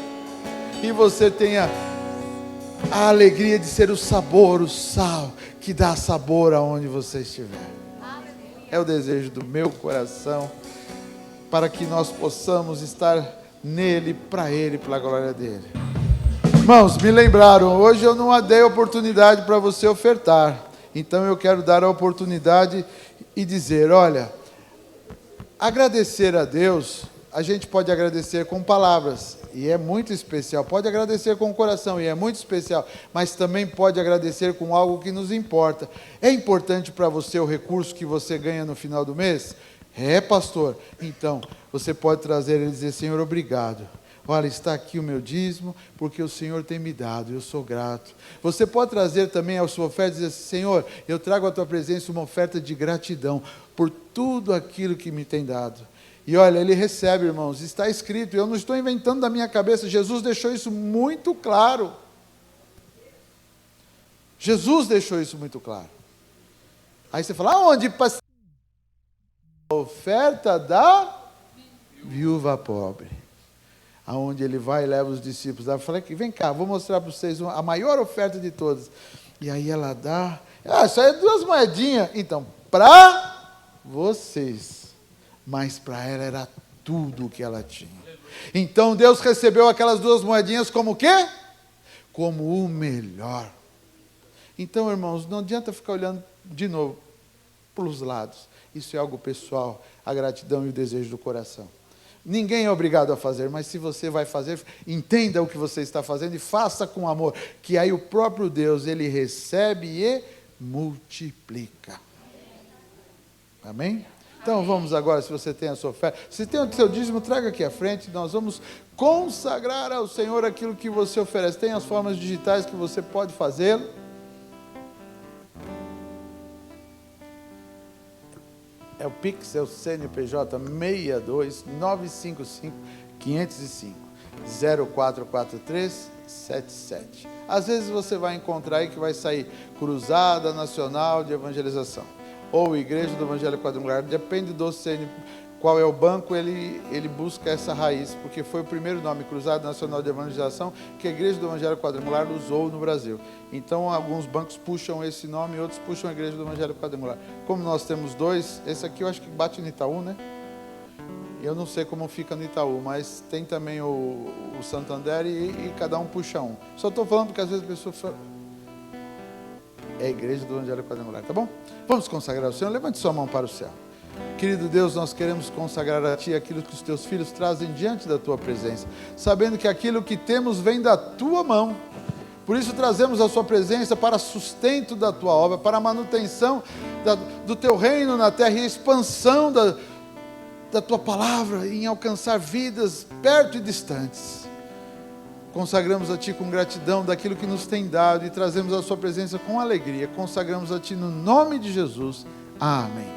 Speaker 3: e você tenha a alegria de ser o sabor, o sal, que dá sabor aonde você estiver. É o desejo do meu coração, para que nós possamos estar nele, para ele, pela glória dele. Irmãos, me lembraram, hoje eu não dei oportunidade para você ofertar, então eu quero dar a oportunidade e dizer: olha, agradecer a Deus, a gente pode agradecer com palavras, e é muito especial, pode agradecer com o coração, e é muito especial, mas também pode agradecer com algo que nos importa. É importante para você o recurso que você ganha no final do mês? É, pastor? Então, você pode trazer e dizer: Senhor, obrigado. Olha, está aqui o meu dízimo, porque o Senhor tem me dado, eu sou grato. Você pode trazer também a sua oferta e dizer: Senhor, eu trago à tua presença uma oferta de gratidão por tudo aquilo que me tem dado. E olha, ele recebe, irmãos, está escrito, eu não estou inventando da minha cabeça, Jesus deixou isso muito claro. Jesus deixou isso muito claro. Aí você fala: aonde? A oferta da viúva pobre. Aonde ele vai e leva os discípulos. Eu falei: vem cá, vou mostrar para vocês a maior oferta de todas. E aí ela dá, isso aí é 2 moedinhas. Então, para vocês. Mas para ela era tudo o que ela tinha. Então Deus recebeu aquelas 2 moedinhas como o quê? Como o melhor. Então, irmãos, não adianta ficar olhando de novo para os lados. Isso é algo pessoal, a gratidão e o desejo do coração. Ninguém é obrigado a fazer, mas se você vai fazer, entenda o que você está fazendo e faça com amor, que aí o próprio Deus, Ele recebe e multiplica. Amém? Então vamos agora, se você tem a sua oferta, se tem o seu dízimo, traga aqui à frente, nós vamos consagrar ao Senhor aquilo que você oferece. Tem as formas digitais que você pode fazê-lo. É o Pix, é o CNPJ 62 955 505 044377. Às vezes você vai encontrar aí que vai sair Cruzada Nacional de Evangelização ou Igreja do Evangelho Quadrangular, depende do qual é o banco, ele busca essa raiz, porque foi o primeiro nome, Cruzada Nacional de Evangelização, que a Igreja do Evangelho Quadrangular usou no Brasil. Então, alguns bancos puxam esse nome e outros puxam a Igreja do Evangelho Quadrangular. Como nós temos dois, esse aqui eu acho que bate no Itaú, né? Eu não sei como fica no Itaú, mas tem também o Santander e cada um puxa um. Só estou falando porque às vezes a pessoa fala... É a Igreja do Evangelho Quadrangular, tá bom? Vamos consagrar ao Senhor, levante sua mão para o céu. Querido Deus, nós queremos consagrar a Ti aquilo que os Teus filhos trazem diante da Tua presença, sabendo que aquilo que temos vem da Tua mão. Por isso trazemos a Sua presença para sustento da Tua obra, para a manutenção do Teu reino na terra e a expansão da Tua palavra em alcançar vidas perto e distantes. Consagramos a Ti com gratidão daquilo que nos tem dado e trazemos a Sua presença com alegria. Consagramos a Ti no nome de Jesus. Amém.